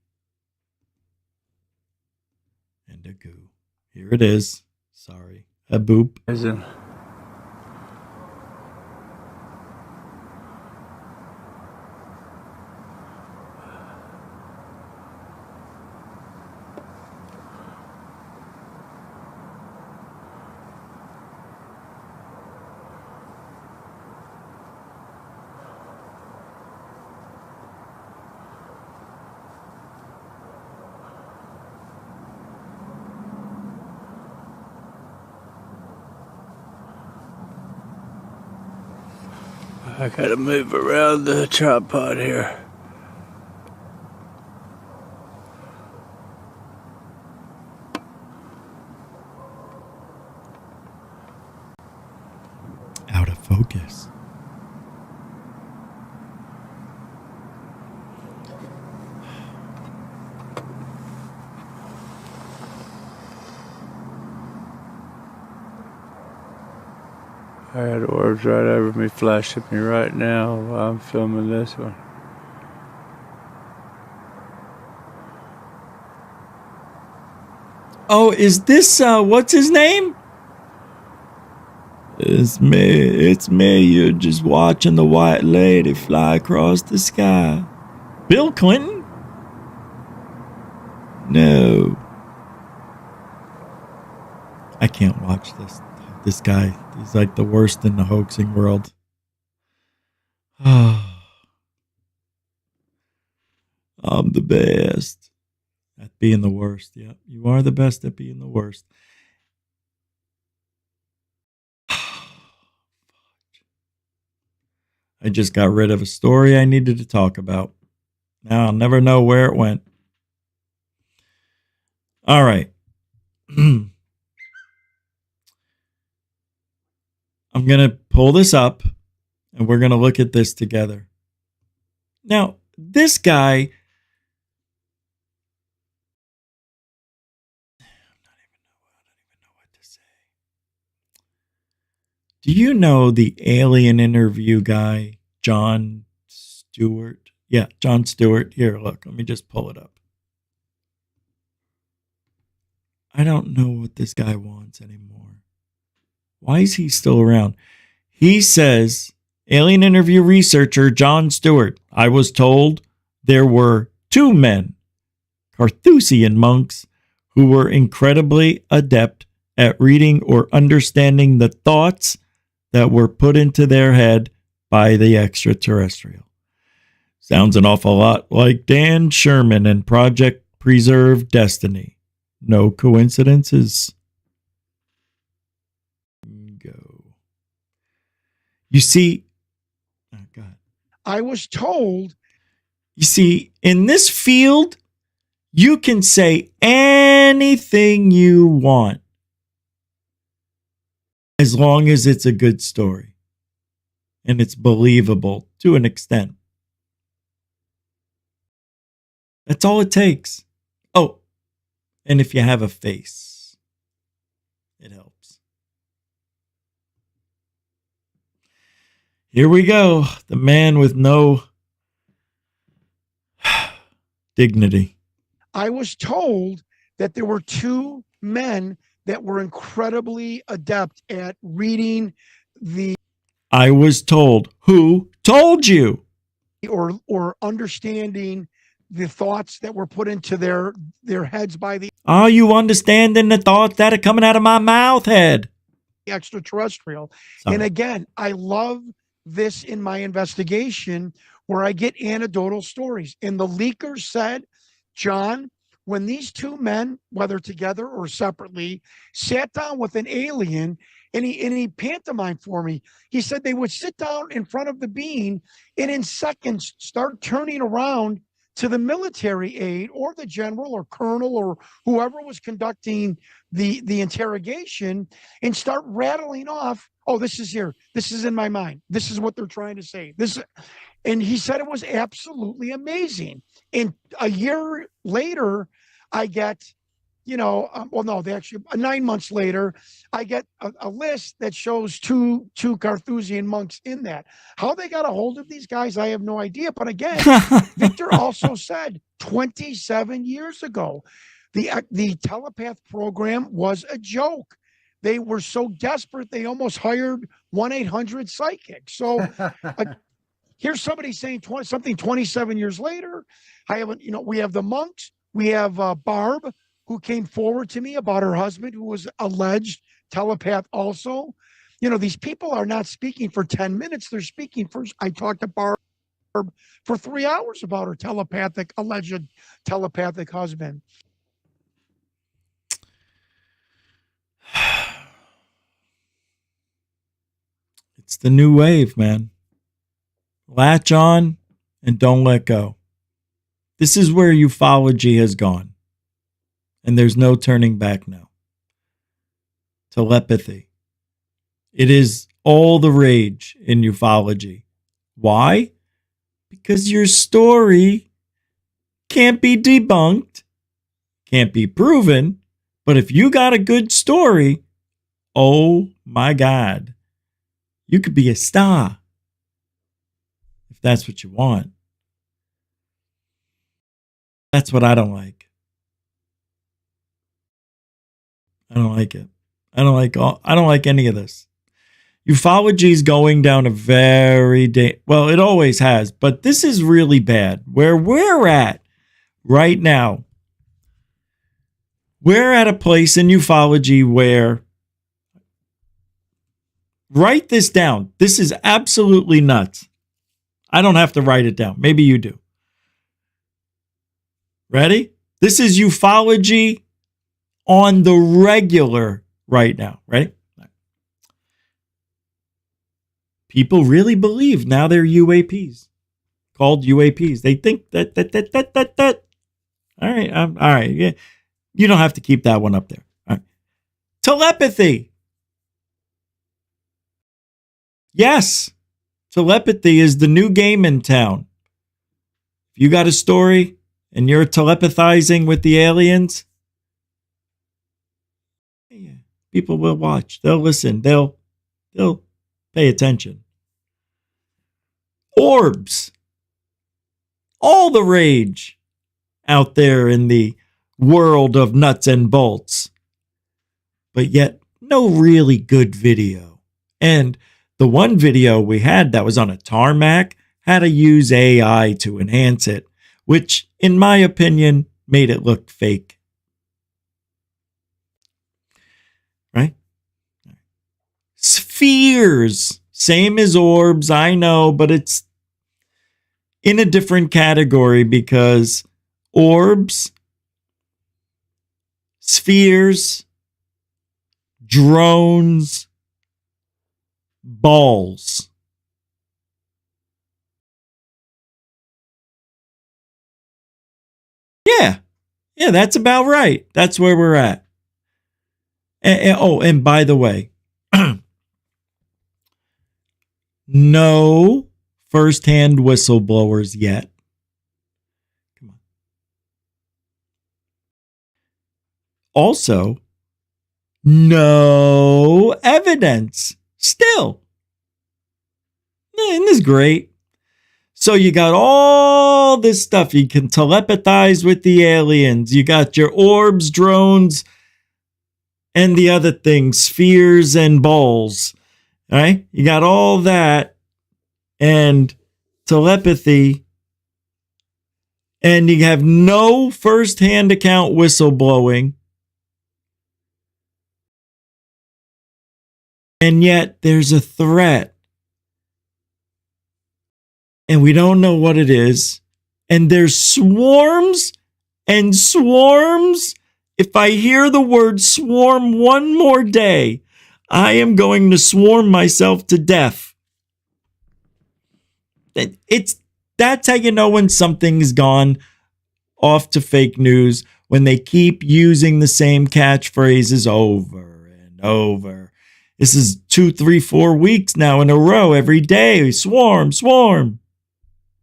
and a goo. Here it is. Sorry. A boop. I gotta move around the tripod here. Out of focus. I had orbs right over me, flashing me right now while I'm filming this one. Oh, is this, what's his name? It's me. You're just watching the white lady fly across the sky. Bill Clinton? No. I can't watch this. This guy, he's like the worst in the hoaxing world. I'm the best at being the worst. Yeah, you are the best at being the worst. I just got rid of a story I needed to talk about. Now I'll never know where it went. All right. I'm going to pull this up and we're going to look at this together. Now, this guy, I don't even know what to say. Do you know the alien interview guy, Jon Stewart? Yeah, Jon Stewart. Here, look, let me just pull it up. I don't know what this guy wants anymore. Why is he still around? He says, alien interview researcher Jon Stewart, I was told there were 2 men, Carthusian monks, who were incredibly adept at reading or understanding the thoughts that were put into their head by the extraterrestrial. Sounds an awful lot like Dan Sherman and Project Preserve Destiny. No coincidences. Go. You see, oh God. I was told. You see, in this field, you can say anything you want as long as it's a good story and it's believable to an extent. That's all it takes. Oh, and if you have a face, it helps. Here we go. The man with no dignity. I was told that there were two men that were incredibly adept at reading the I was told. Who told you? or understanding the thoughts that were put into their heads by the Are you understanding the thoughts that are coming out of my mouth head? extraterrestrial. Sorry. And again, I love this in my investigation where I get anecdotal stories. And the leaker said, John, when these two men, whether together or separately, sat down with an alien and he pantomimed for me, he said they would sit down in front of the being and in seconds start turning around to the military aide or the general or colonel or whoever was conducting the interrogation and start rattling off, oh, this is here. This is in my mind. This is what they're trying to say. And he said it was absolutely amazing. And a year later, I get, they actually 9 months later, I get a list that shows two Carthusian monks in that. How they got a hold of these guys, I have no idea. But again, Victor also said 27 years ago, the telepath program was a joke. They were so desperate, they almost hired 1-800-psychic. So here's somebody saying something 27 years later. We have the monks. We have Barb, who came forward to me about her husband, who was alleged telepath also. These people are not speaking for 10 minutes. They're speaking for, I talked to Barb for 3 hours about her alleged telepathic husband. It's the new wave, man. Latch on and don't let go. This is where ufology has gone. And there's no turning back now. Telepathy. It is all the rage in ufology. Why? Because your story can't be debunked, can't be proven, but if you got a good story, oh my God, you could be a star if that's what you want. That's what I don't like. I don't like it. I don't like any of this. Ufology is going down a well, it always has, but this is really bad. Where we're at right now, we're at a place in ufology where, write this down. This is absolutely nuts. I don't have to write it down. Maybe you do. Ready? This is ufology on the regular right now. Ready? People really believe now they're UAPs, called UAPs. They think that. All right. All right. Yeah. You don't have to keep that one up there. All right. Telepathy. Yes. Telepathy is the new game in town. If you got a story and you're telepathizing with the aliens, people will watch. They'll listen. They'll pay attention. Orbs. All the rage out there in the world of nuts and bolts. But yet, no really good video. And the one video we had that was on a tarmac had to use AI to enhance it, which, in my opinion, made it look fake. Right? Spheres. Same as orbs, I know, but it's in a different category because orbs, spheres, drones, balls. Yeah, that's about right. That's where we're at. And by the way, no first-hand whistleblowers yet. Come on. Also, no evidence. Still. Isn't this great? So you got all all this stuff. You can telepathize with the aliens. You got your orbs, drones, and the other things, spheres and balls. Right? You got all that and telepathy, and you have no first-hand account whistleblowing. And yet there's a threat. And we don't know what it is. And there's swarms and swarms. If I hear the word swarm one more day, I am going to swarm myself to death. That's how you know when something's gone off to fake news, when they keep using the same catchphrases over and over. This is 2, 3, 4 weeks now in a row, every day. Swarm, swarm.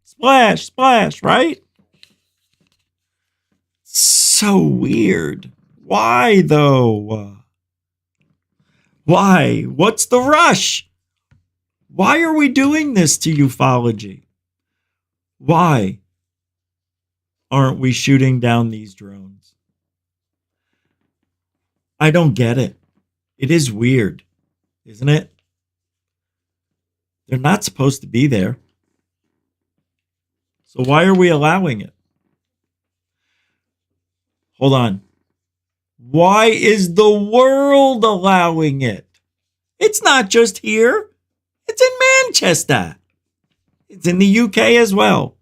Splash, splash, right? So weird. Why, though? Why? What's the rush? Why are we doing this to ufology? Why aren't we shooting down these drones? I don't get it. It is weird, isn't it? They're not supposed to be there. So why are we allowing it? Hold on. Why is the world allowing it? It's not just here. It's in Manchester. It's in the UK as well.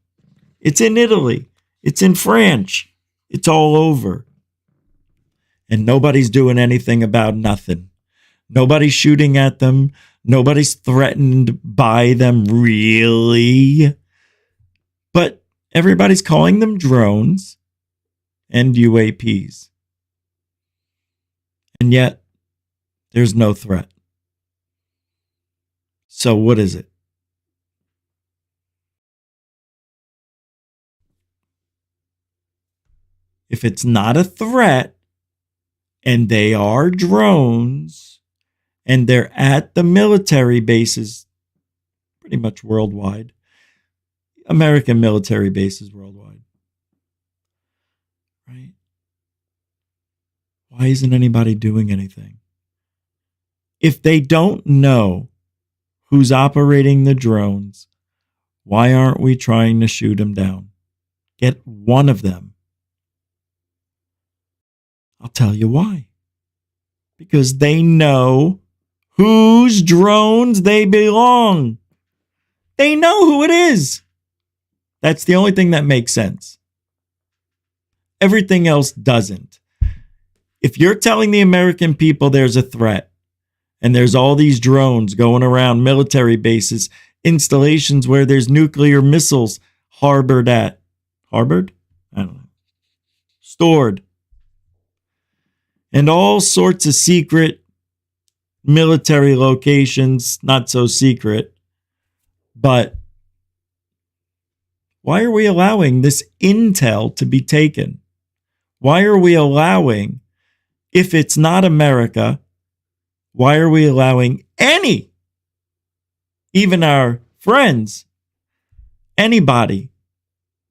It's in Italy. It's in France. It's all over. And nobody's doing anything about nothing. Nobody's shooting at them. Nobody's threatened by them, really. But everybody's calling them drones and UAPs. And yet, there's no threat. So what is it? If it's not a threat, and they are drones, and they're at the military bases pretty much worldwide, American military bases worldwide, right? Why isn't anybody doing anything? If they don't know who's operating the drones, why aren't we trying to shoot them down? Get one of them. I'll tell you why. Because they know whose drones they belong. They know who it is. That's the only thing that makes sense. Everything else doesn't. If you're telling the American people there's a threat, and there's all these drones going around military bases, installations where there's nuclear missiles harbored at. Harbored? I don't know. Stored. And all sorts of secret military locations, not so secret. But why are we allowing this intel to be taken? Why are we allowing, if it's not America, why are we allowing any, even our friends, anybody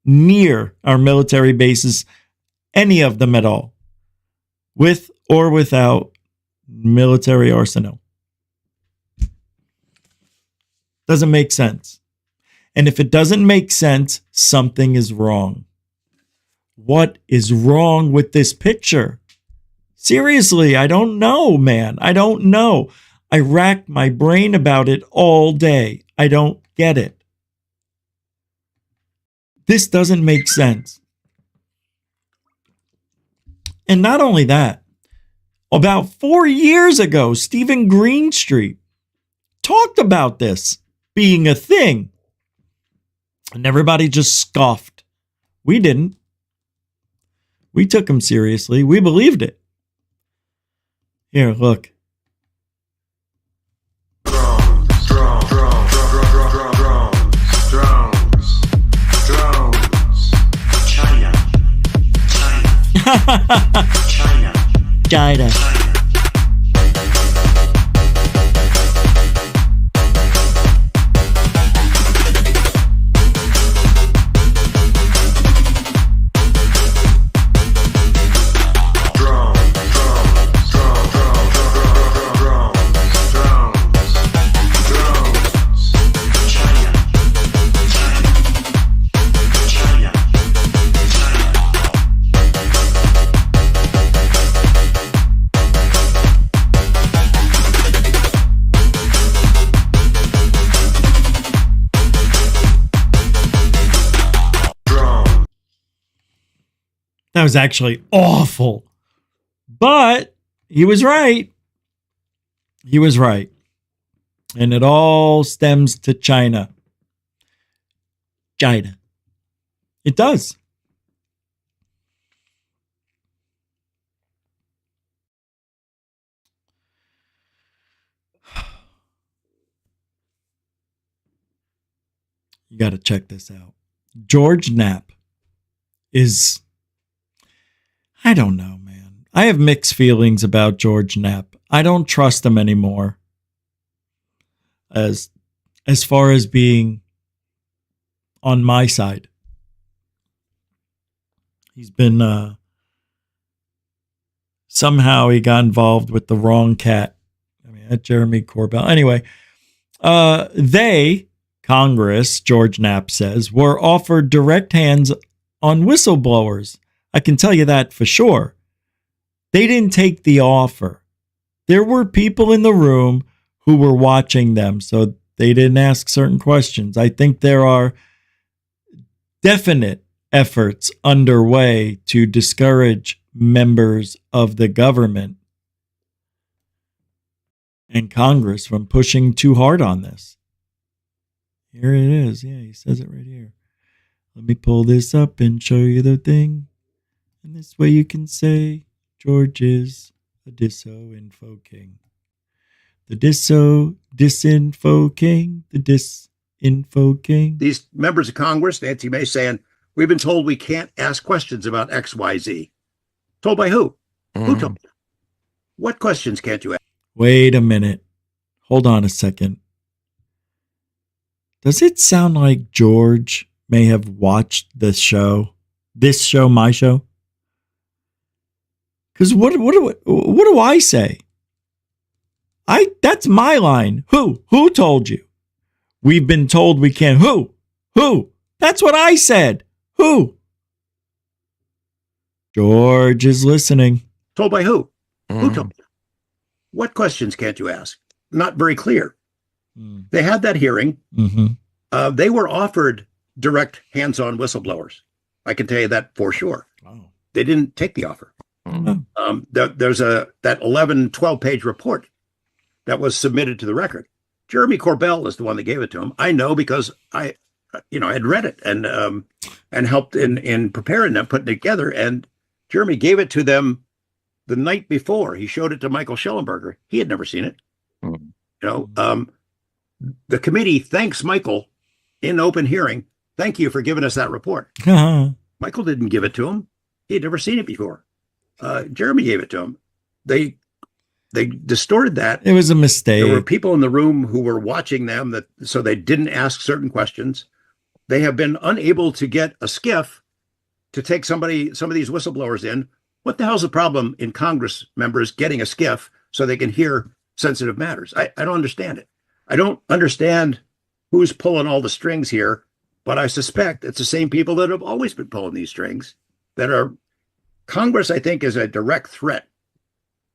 near our military bases, any of them at all, with or without military arsenal? Doesn't make sense. And if it doesn't make sense, something is wrong. What is wrong with this picture? Seriously, I don't know, man. I don't know. I racked my brain about it all day. I don't get it. This doesn't make sense. And not only that, about 4 years ago, Stephen Greenstreet talked about this being a thing. And everybody just scoffed. We didn't. We took him seriously. We believed it. Here, look. China. That was actually awful. But he was right. He was right. And it all stems to China. China. It does. You got to check this out. George Knapp is, I don't know, man. I have mixed feelings about George Knapp. I don't trust him anymore. As far as being on my side. He's been somehow he got involved with the wrong cat. I mean, that Jeremy Corbell. Anyway, Congress, George Knapp says, were offered direct hands on whistleblowers. I can tell you that for sure. They didn't take the offer. There were people in the room who were watching them, so they didn't ask certain questions. I think there are definite efforts underway to discourage members of the government and Congress from pushing too hard on this. Here it is. Yeah, he says it right here. Let me pull this up and show you the thing. And this way you can say George is a disinfo king. The disinfo king. The disinfo king. These members of Congress, Nancy May, saying, we've been told we can't ask questions about XYZ. Told by who? Who told you? What questions can't you ask? Wait a minute. Hold on a second. Does it sound like George may have watched this show? This show, my show? Because what do I say? That's my line. Who told you? We've been told we can't. Who? That's what I said. Who? George is listening. Told by who? Who told you? What questions can't you ask? Not very clear. They had that hearing. They were offered direct hands-on whistleblowers. I can tell you that for sure. They didn't take the offer. There's that 11, 12-page report that was submitted to the record. Jeremy Corbell is the one that gave it to him. I know because I had read it and helped in preparing them, putting it together. And Jeremy gave it to them the night before. He showed it to Michael Schellenberger. He had never seen it. The committee thanks Michael in open hearing. Thank you for giving us that report. Michael didn't give it to him. He had never seen it before. Jeremy gave it to him. They distorted that. It was a mistake. There were people in the room who were watching them, so they didn't ask certain questions. They have been unable to get a skiff to take some of these whistleblowers in. What the hell's the problem in Congress members getting a skiff so they can hear sensitive matters? I don't understand it. I don't understand who's pulling all the strings here, but I suspect it's the same people that have always been pulling these strings. Congress, I think, is a direct threat.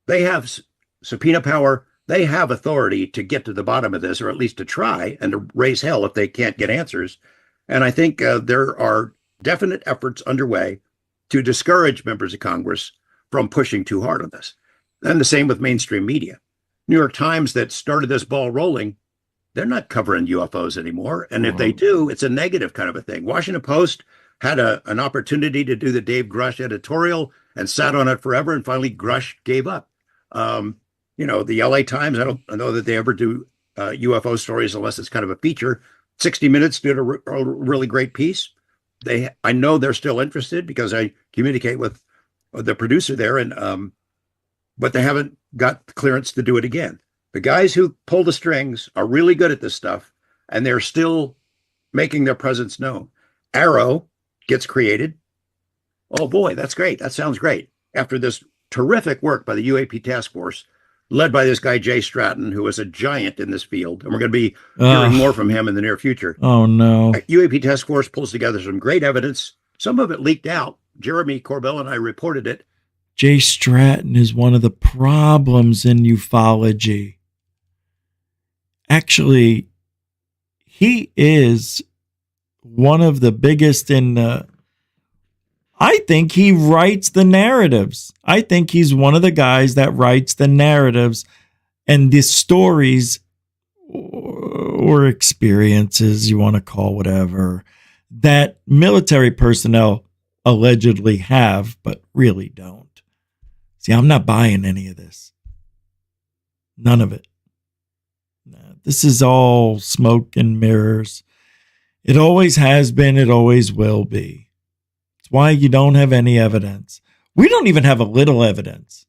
They have subpoena power. They have authority to get to the bottom of this, or at least to try and to raise hell if they can't get answers. And I think there are definite efforts underway to discourage members of Congress from pushing too hard on this. And the same with mainstream media. New York Times, that started this ball rolling, they're not covering UFOs anymore. And if they do, it's a negative kind of a thing. Washington Post had an opportunity to do the Dave Grush editorial and sat on it forever. And finally, Grush gave up. The LA Times, I don't know that they ever do UFO stories unless it's kind of a feature. 60 Minutes did a really great piece. I know they're still interested because I communicate with the producer there, but they haven't got clearance to do it again. The guys who pull the strings are really good at this stuff, and they're still making their presence known. Arrow gets created. Oh boy, that's great. That sounds great. After this terrific work by the UAP task force, led by this guy, Jay Stratton, who is a giant in this field. And we're going to be hearing more from him in the near future. Oh, no. UAP task force pulls together some great evidence. Some of it leaked out. Jeremy Corbell and I reported it. Jay Stratton is one of the problems in ufology. Actually, he is one of the biggest in I think he writes the narratives. I think he's one of the guys that writes the narratives and the stories or experiences, you want to call whatever, that military personnel allegedly have, but really don't. See, I'm not buying any of this. None of it. This is all smoke and mirrors. It always has been. It always will be. It's why you don't have any evidence. We don't even have a little evidence.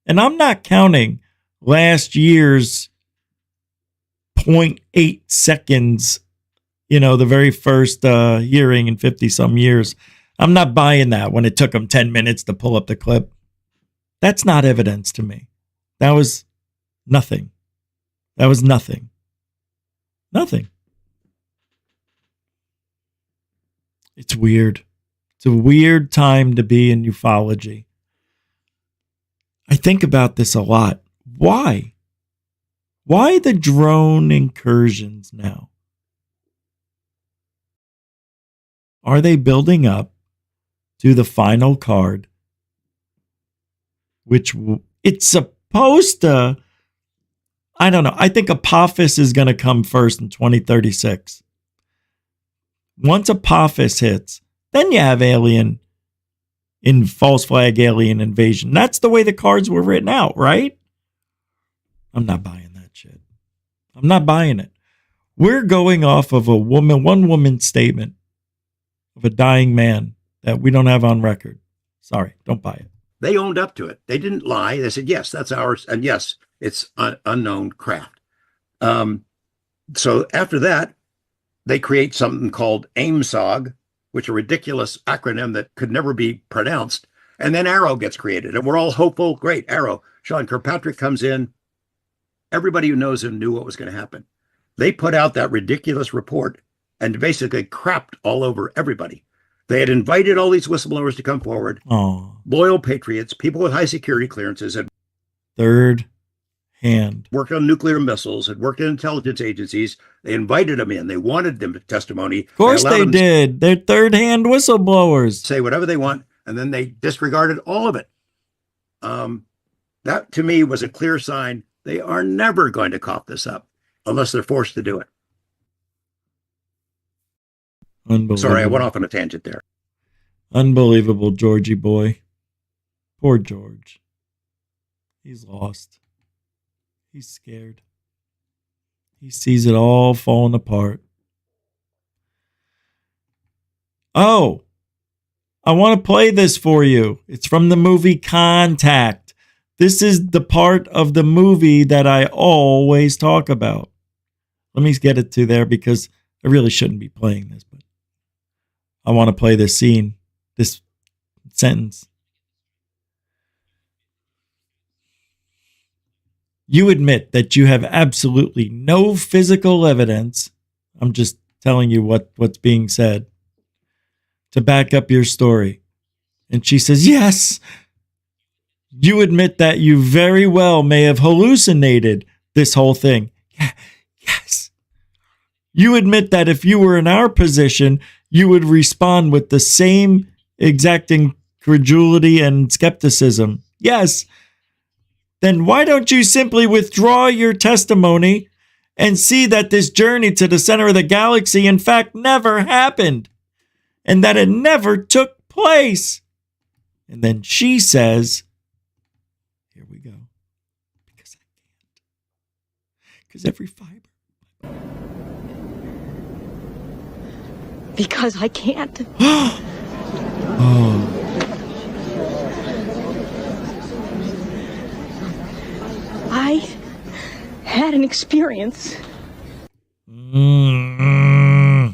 And I'm not counting last year's 0.8 seconds, the very first hearing in 50 some years. I'm not buying that when it took them 10 minutes to pull up the clip. That's not evidence to me. That was nothing. That was nothing. Nothing. It's weird. It's a weird time to be in ufology. I think about this a lot. Why? Why the drone incursions now? Are they building up to the final card, which it's supposed to, I don't know. I think Apophis is going to come first in 2036. Once Apophis hits, then you have alien in false flag alien invasion. That's the way the cards were written out, right? I'm not buying that shit. I'm not buying it. We're going off of one woman's statement of a dying man that we don't have on record. Sorry, don't buy it. They owned up to it. They didn't lie. They said, yes, that's ours. And yes, it's unknown craft. So after that, they create something called AIMSOG, which is a ridiculous acronym that could never be pronounced. And then Arrow gets created. And we're all hopeful. Great, Arrow. Sean Kirkpatrick comes in. Everybody who knows him knew what was going to happen. They put out that ridiculous report and basically crapped all over everybody. They had invited all these whistleblowers to come forward. Oh. Loyal patriots, people with high security clearances, had third hand worked on nuclear missiles, had worked in intelligence agencies. They invited them in. They wanted them testimony. Of course they did. They're third hand whistleblowers. Say whatever they want, and then they disregarded all of it. That to me was a clear sign they are never going to cough this up unless they're forced to do it. Unbelievable. Sorry, I went off on a tangent there. Unbelievable, Georgie boy. Poor George. He's lost. He's scared. He sees it all falling apart. Oh, I want to play this for you. It's from the movie Contact. This is the part of the movie that I always talk about. Let me get it to there because I really shouldn't be playing this, but I want to play this scene, this sentence. You admit that you have absolutely no physical evidence. I'm just telling you what's being said to back up your story. And she says, yes. You admit that you very well may have hallucinated this whole thing. Yeah, yes. You admit that if you were in our position, you would respond with the same exact incredulity and skepticism. Yes. Then why don't you simply withdraw your testimony and see that this journey to the center of the galaxy, in fact, never happened and that it never took place? And then she says, here we go. Because I can't. Because every fiber. Because I can't. Oh. I had an experience. I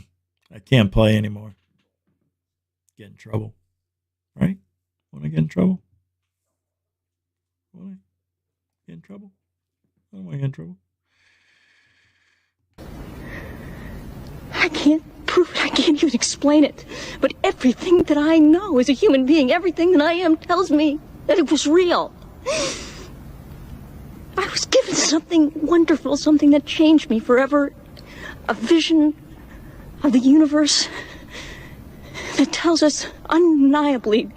can't play anymore. Get in trouble. Right? Want to get in trouble? Want to get in trouble? I don't want to get in trouble. I can't prove it. I can't even explain it. But everything that I know as a human being, everything that I am tells me that it was real. I was given something wonderful, something that changed me forever. A vision of the universe that tells us undeniably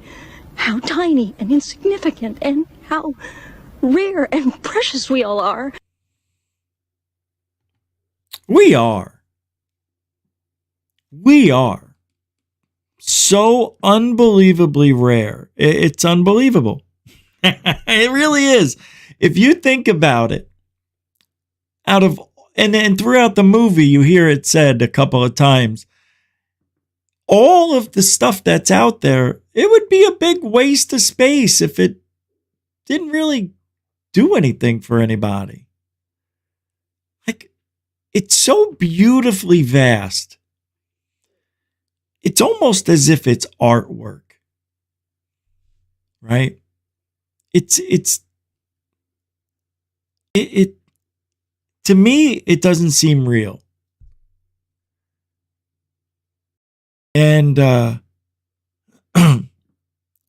how tiny and insignificant and how rare and precious we all are. We are. We are so unbelievably rare. It's unbelievable. It really is. If you think about it, and throughout the movie, you hear it said a couple of times, all of the stuff that's out there, it would be a big waste of space if it didn't really do anything for anybody. Like, it's so beautifully vast. It's almost as if it's artwork, right? It to me, it doesn't seem real. And when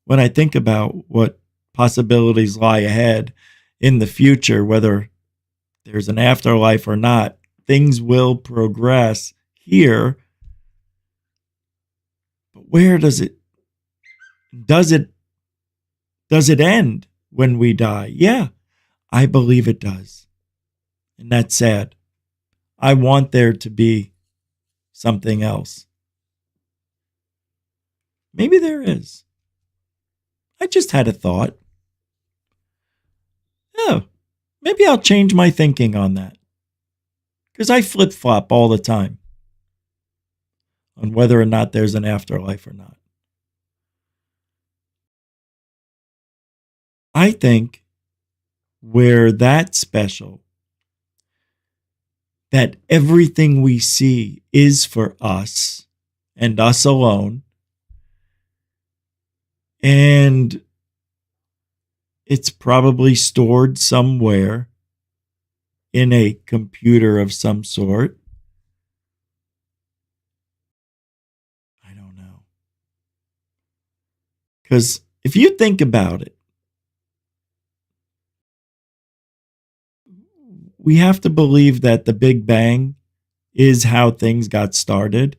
I think about what possibilities lie ahead in the future, whether there's an afterlife or not, things will progress here. But where does it end when we die? Yeah, I believe it does. And that's sad. I want there to be something else. Maybe there is. I just had a thought. Yeah, maybe I'll change my thinking on that. Because I flip-flop all the time on whether or not there's an afterlife or not. I think we're that special that everything we see is for us and us alone. And it's probably stored somewhere in a computer of some sort. I don't know. Because if you think about it, we have to believe that the Big Bang is how things got started.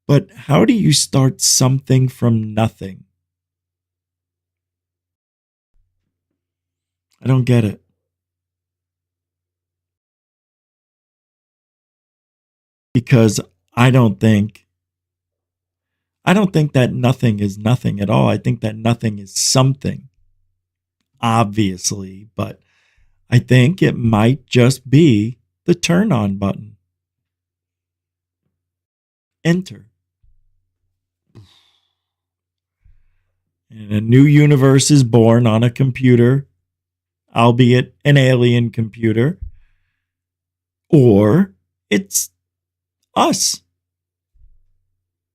But how do you start something from nothing? I don't get it. Because I don't think that nothing is nothing at all. I think that nothing is something, obviously, but I think it might just be the turn on button. Enter. And a new universe is born on a computer, albeit an alien computer. Or it's us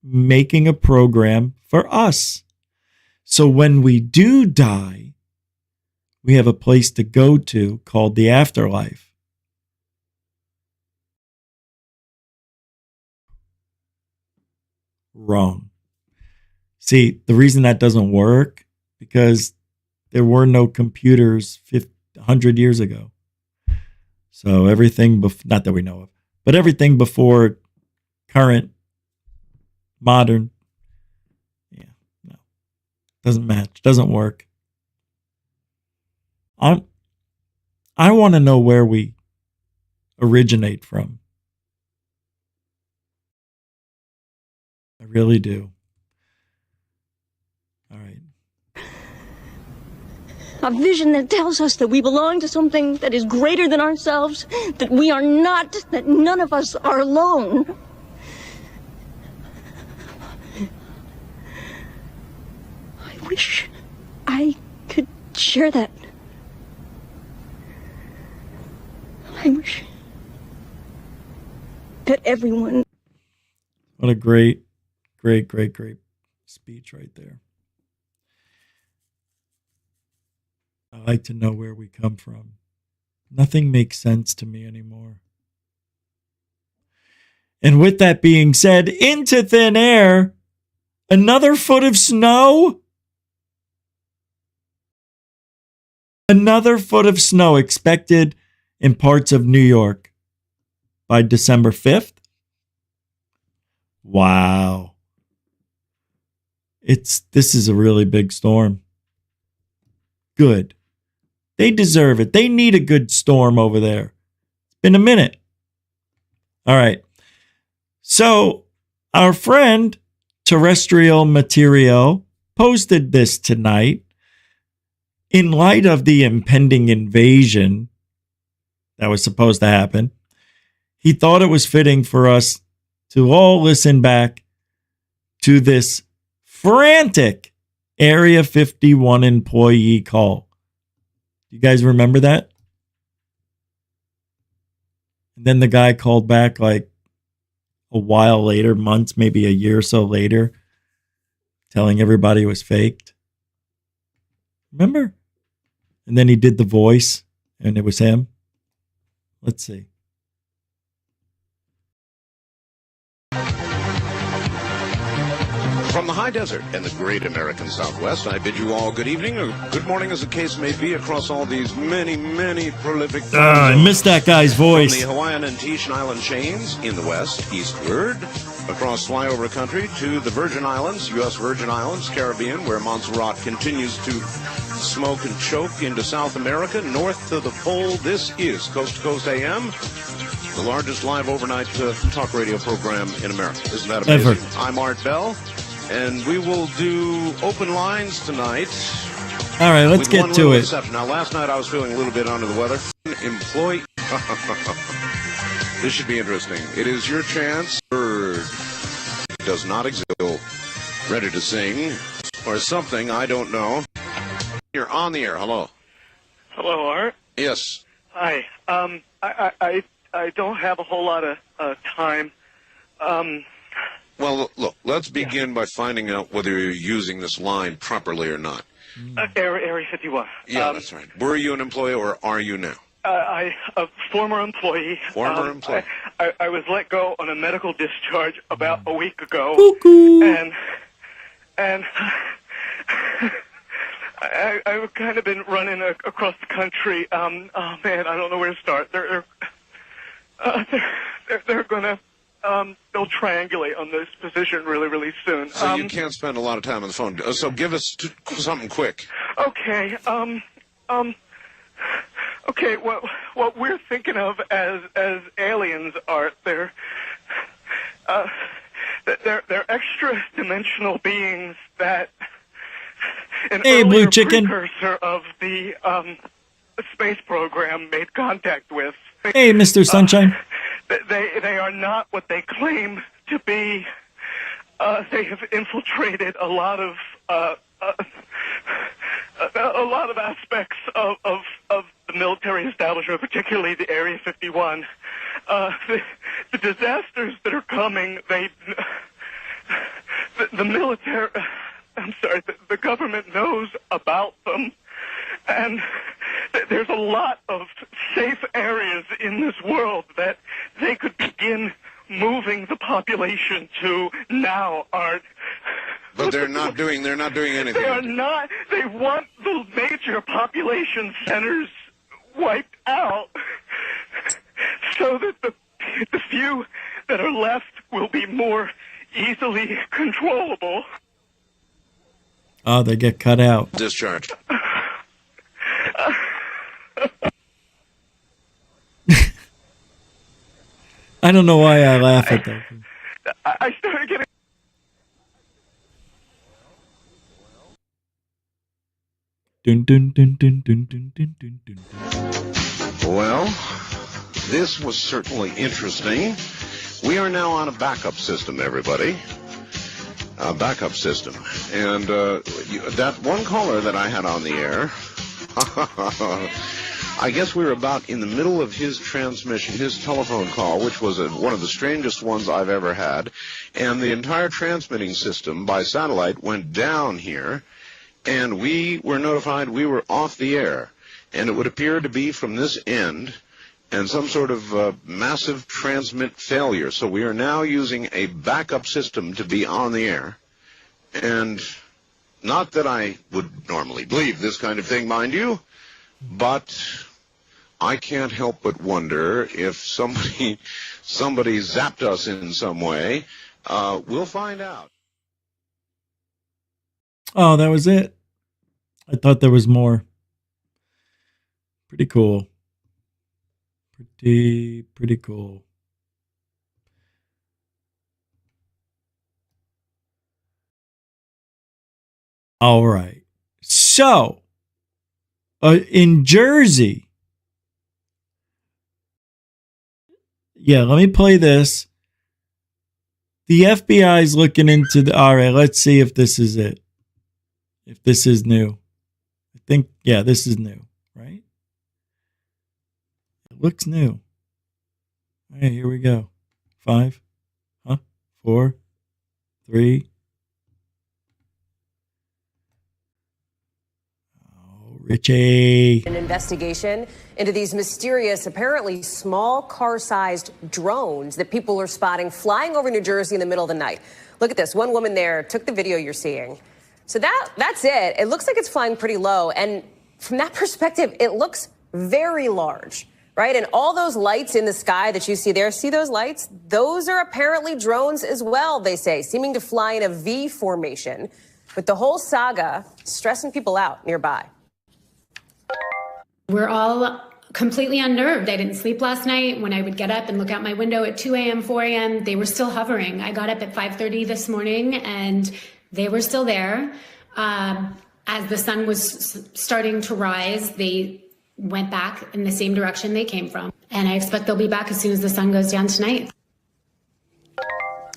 making a program for us. So when we do die, we have a place to go to called the afterlife. Wrong. See, the reason that doesn't work, because there were no computers 100 years ago. So everything, not that we know of, but everything before current, modern, yeah, no, doesn't match, doesn't work. I want to know where we originate from. I really do. All right. A vision that tells us that we belong to something that is greater than ourselves, that we are not, that none of us are alone. I wish I could share that. I wish that everyone... What a great speech right there. I like to know where we come from. Nothing makes sense to me anymore. And with that being said, into thin air, another foot of snow? Another foot of snow expected in parts of New York by December 5th. Wow. This is a really big storm. Good. They deserve it. They need a good storm over there. It's been a minute. All right. So our friend Terrestrial Material posted this tonight. In light of the impending invasion that was supposed to happen, he thought it was fitting for us to all listen back to this frantic Area 51 employee call. You guys remember that? And then the guy called back like a while later, months, maybe a year or so later, telling everybody it was faked. Remember? And then he did the voice, and it was him. Let's see. From the high desert and the great American Southwest, I bid you all good evening or good morning, as the case may be, across all these many, many prolific... I missed that guy's voice. From the Hawaiian and Tahitian Island chains in the west, eastward, across flyover country to the Virgin Islands, U.S. Virgin Islands, Caribbean, where Montserrat continues to smoke and choke, into South America, north to the pole. This is Coast to Coast AM, the largest live overnight talk radio program in America. Isn't that amazing? Ever. I'm Art Bell, and we will do open lines tonight. All right, let's get to it. Exception. Now, last night I was feeling a little bit under the weather. Employee. This should be interesting. It is your chance. Bird does not exist. Ready to sing or something, I don't know. You're on the air. Hello. Hello, Art. Yes. Hi. I don't have a whole lot of time. Well, look, let's begin by finding out whether you're using this line properly or not. Area 51. Yeah, that's right. Were you an employee or are you now? A former employee. Former employee. I was let go on a medical discharge about a week ago. Cuckoo. And I've kind of been running across the country. Oh man, I don't know where to start. They're gonna they'll triangulate on this position really, really soon. So you can't spend a lot of time on the phone. So give us something quick. Okay. Okay. What we're thinking of as aliens are they're extra dimensional beings that an Blue earlier Chicken. precursor of the space program made contact with. Hey, Mr. Sunshine. They are not what they claim to be. They have infiltrated a lot of aspects of the military establishment, particularly the Area 51. The disasters that are coming, the military. I'm sorry, the government knows about them, and there's a lot of safe areas in this world that they could begin moving the population to now, Art. But they're not doing anything. They are not. They want the major population centers wiped out so that the few that are left will be more easily controllable. Oh, they get cut out. Discharged. I don't know why I laugh at that. I started getting... Dun, dun, dun, dun, dun, dun, dun, dun, dun. Well, this was certainly interesting. We are now on a backup system, everybody. A backup system. And that one caller that I had on the air, I guess we were about in the middle of his transmission, his telephone call, which was one of the strangest ones I've ever had. And the entire transmitting system by satellite went down here, and we were notified we were off the air. And it would appear to be from this end and some sort of massive transmit failure. So we are now using a backup system to be on the air. And not that I would normally believe this kind of thing, mind you, but I can't help but wonder if somebody zapped us in some way. We'll find out. Oh, that was it. I thought there was more. Pretty cool. Pretty cool. All right. So, in Jersey, yeah, let me play this. The FBI is looking into the. All right, let's see if this is it. If this is new. I think, yeah, this is new, right? It looks new. All right, here we go. 5, 4, 3. Oh, Richie. An investigation into these mysterious, apparently small car-sized drones that people are spotting flying over New Jersey in the middle of the night. Look at this. One woman there took the video you're seeing. So that's it. It looks like it's flying pretty low. And from that perspective, it looks very large, right? And all those lights in the sky that you see there, see those lights? Those are apparently drones as well, they say, seeming to fly in a V formation, with the whole saga stressing people out nearby. We're all completely unnerved. I didn't sleep last night. When I would get up and look out my window at 2 a.m., 4 a.m., they were still hovering. I got up at 5:30 this morning and they were still there. As the sun was starting to rise, they went back in the same direction they came from. And I expect they'll be back as soon as the sun goes down tonight.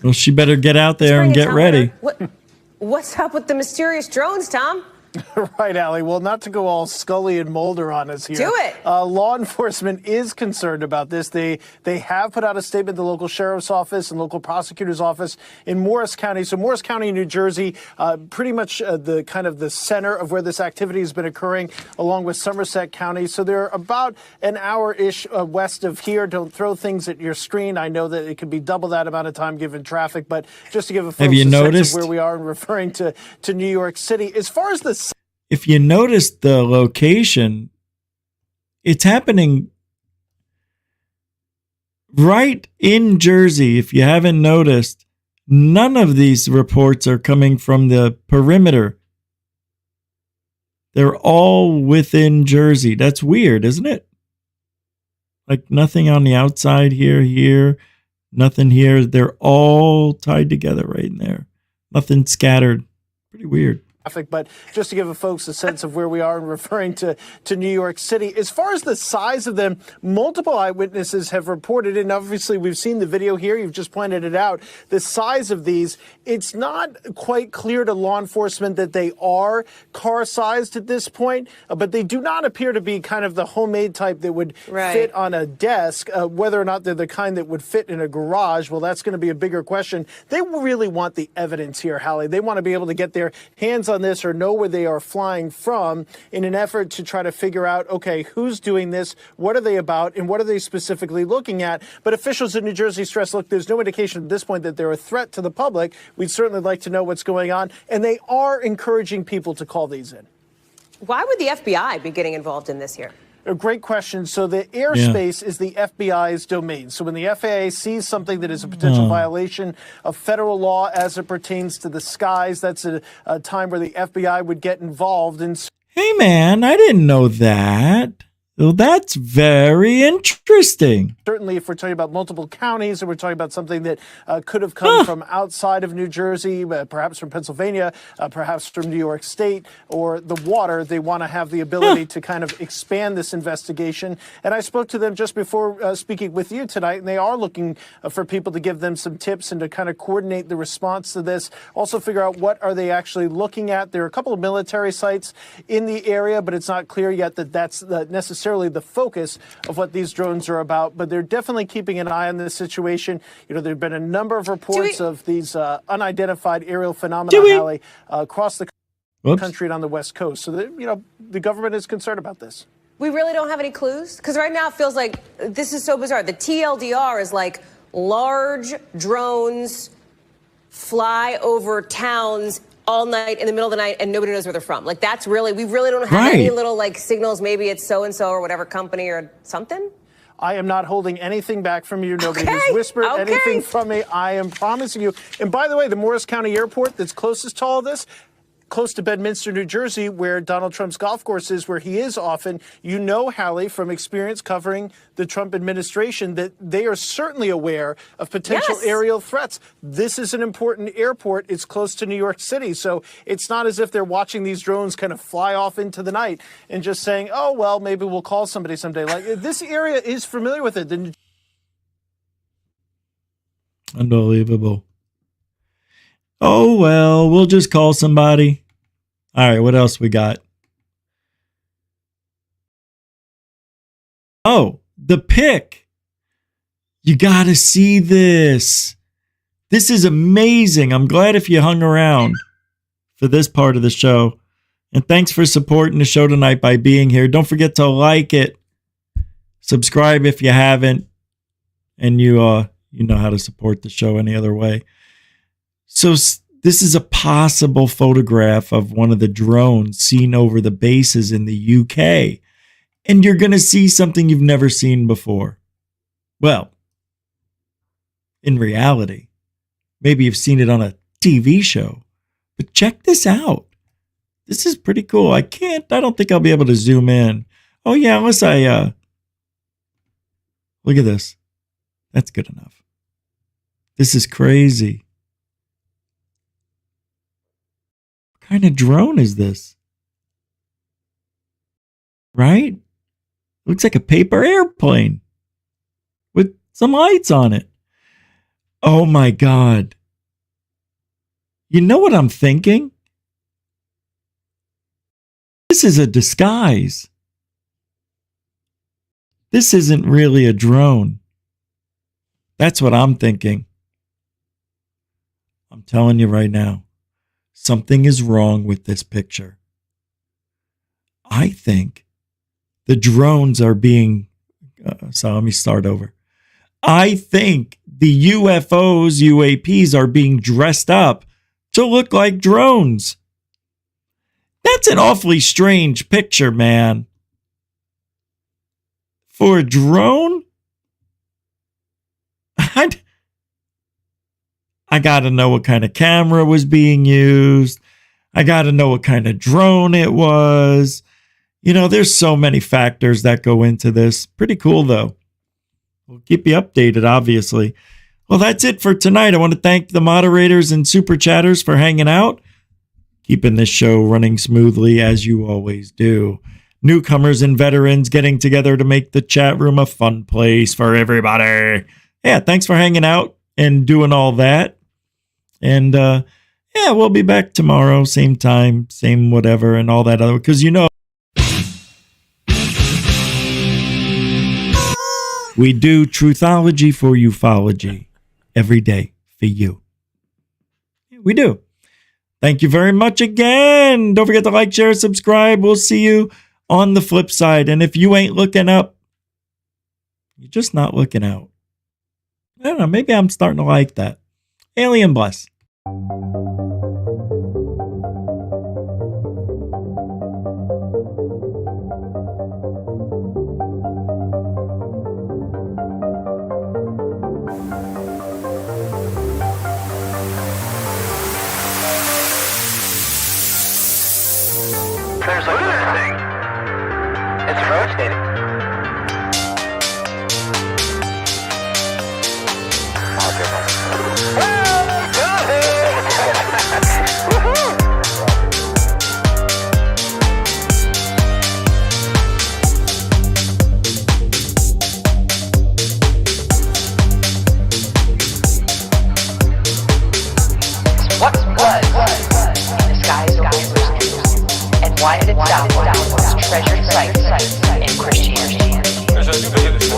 Well, she better get out there and get ready. What's up with the mysterious drones, Tom? Right, Allie. Well, not to go all Scully and Mulder on us here. Do it. Law enforcement is concerned about this. They have put out a statement, the local sheriff's office and local prosecutor's office in Morris County. So Morris County, New Jersey, pretty much the kind of the center of where this activity has been occurring, along with Somerset County. So they're about an hour-ish west of here. Don't throw things at your screen. I know that it could be double that amount of time given traffic, but just to give a folks a sense of where we are and referring to New York City. As far as the If you notice the location, it's happening right in Jersey. If you haven't noticed, none of these reports are coming from the perimeter. They're all within Jersey. That's weird, isn't it? Like nothing on the outside here, nothing here. They're all tied together right in there. Nothing scattered. Pretty weird. But just to give folks a sense of where we are and referring to New York City. As far as the size of them, multiple eyewitnesses have reported, and obviously we've seen the video here, you've just pointed it out, the size of these, it's not quite clear to law enforcement that they are car-sized at this point, but they do not appear to be kind of the homemade type that would fit on a desk. Whether or not they're the kind that would fit in a garage, well, that's going to be a bigger question. They really want the evidence here, Hallie. They want to be able to get their hands on this or know where they are flying from in an effort to try to figure out, okay, who's doing this, what are they about, and what are they specifically looking at? But officials in New Jersey stress, look, there's no indication at this point that they're a threat to the public. We'd certainly like to know what's going on, and they are encouraging people to call these in. Why would the FBI be getting involved in this here? A great question. So the airspace is the FBI's domain. So when the FAA sees something that is a potential violation of federal law as it pertains to the skies, that's a time where the FBI would get involved. And hey, man, I didn't know that. Well, that's very interesting. Certainly, if we're talking about multiple counties and we're talking about something that could have come from outside of New Jersey, perhaps from Pennsylvania, perhaps from New York State or the water, they want to have the ability to kind of expand this investigation. And I spoke to them just before speaking with you tonight, and they are looking for people to give them some tips and to kind of coordinate the response to this. Also figure out what are they actually looking at. There are a couple of military sites in the area, but it's not clear yet that that's necessarily the focus of what these drones are about, but they're definitely keeping an eye on this situation. You know, there have been a number of reports of these unidentified aerial phenomena, Hallie, across the country and on the West Coast. So, the government is concerned about this. We really don't have any clues? Because right now it feels like this is so bizarre. The TLDR is like large drones fly over towns all night in the middle of the night and nobody knows where they're from. Like that's really, we really don't have any little like signals. Maybe it's so-and-so or whatever company or something. I am not holding anything back from you. Nobody has whispered anything from me. I am promising you. And by the way, the Morris County Airport that's closest to all this, close to Bedminster, New Jersey, where Donald Trump's golf course is, where he is often. You know, Hallie, from experience covering the Trump administration, that they are certainly aware of potential aerial threats. This is an important airport. It's close to New York City. So it's not as if they're watching these drones kind of fly off into the night and just saying, oh, well, maybe we'll call somebody someday. Like, this area is familiar with it. Unbelievable. Oh, well, we'll just call somebody. All right, what else we got? Oh, the pic. You got to see this. This is amazing. I'm glad if you hung around for this part of the show. And thanks for supporting the show tonight by being here. Don't forget to like it. Subscribe if you haven't. And you know how to support the show any other way. So this is a possible photograph of one of the drones seen over the bases in the UK. And you're going to see something you've never seen before. Well, in reality, maybe you've seen it on a TV show. But check this out. This is pretty cool. I don't think I'll be able to zoom in. Oh yeah, unless I, look at this. That's good enough. This is crazy. What kind of drone is this? Right? Looks like a paper airplane with some lights on it. Oh my God. You know what I'm thinking? This is a disguise. This isn't really a drone. That's what I'm thinking. I'm telling you right now, something is wrong with this picture. I think the drones are being, so let me start over. I think the UFOs, UAPs are being dressed up to look like drones. That's an awfully strange picture, man. For a drone? I got to know what kind of camera was being used. I got to know what kind of drone it was. You know, there's so many factors that go into this. Pretty cool, though. We'll keep you updated, obviously. Well, that's it for tonight. I want to thank the moderators and super chatters for hanging out, keeping this show running smoothly as you always do. Newcomers and veterans getting together to make the chat room a fun place for everybody. Yeah, thanks for hanging out and doing all that. And yeah, we'll be back tomorrow, same time, same whatever, and all that other, because you know we do truthology for ufology every day for you. We do. Thank you very much again. Don't forget to like, share, subscribe. We'll see you on the flip side. And if you ain't looking up, you're just not looking out. I don't know. Maybe I'm starting to like that. Alien bless. There's look at this thing. It's rotating. What was in the skies over and why did it stop one of the most treasured sites in Christianity? There's a new evidence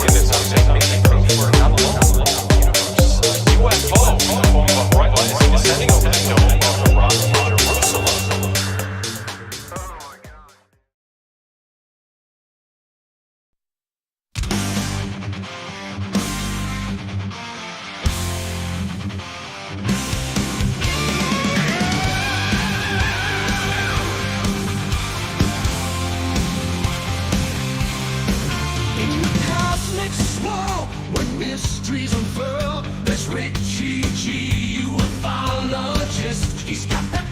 that makes proof for another UFO descending over the dome of the rock in Jerusalem. Cosmic swirl when mysteries unfurl. This Richie G, ufologist, he's got that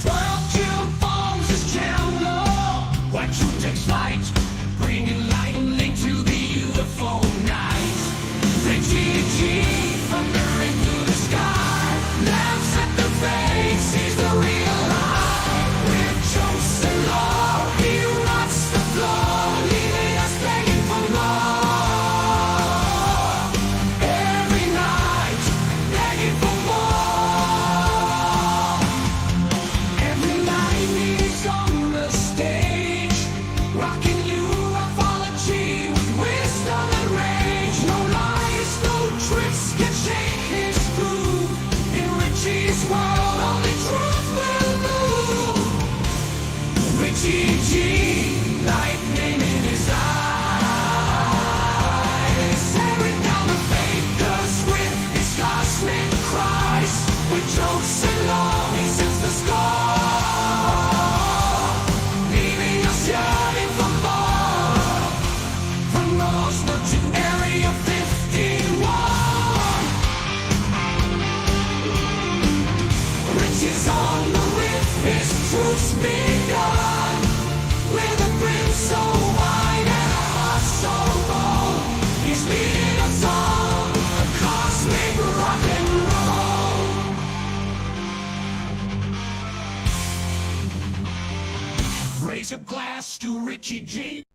raise a glass to Richie G.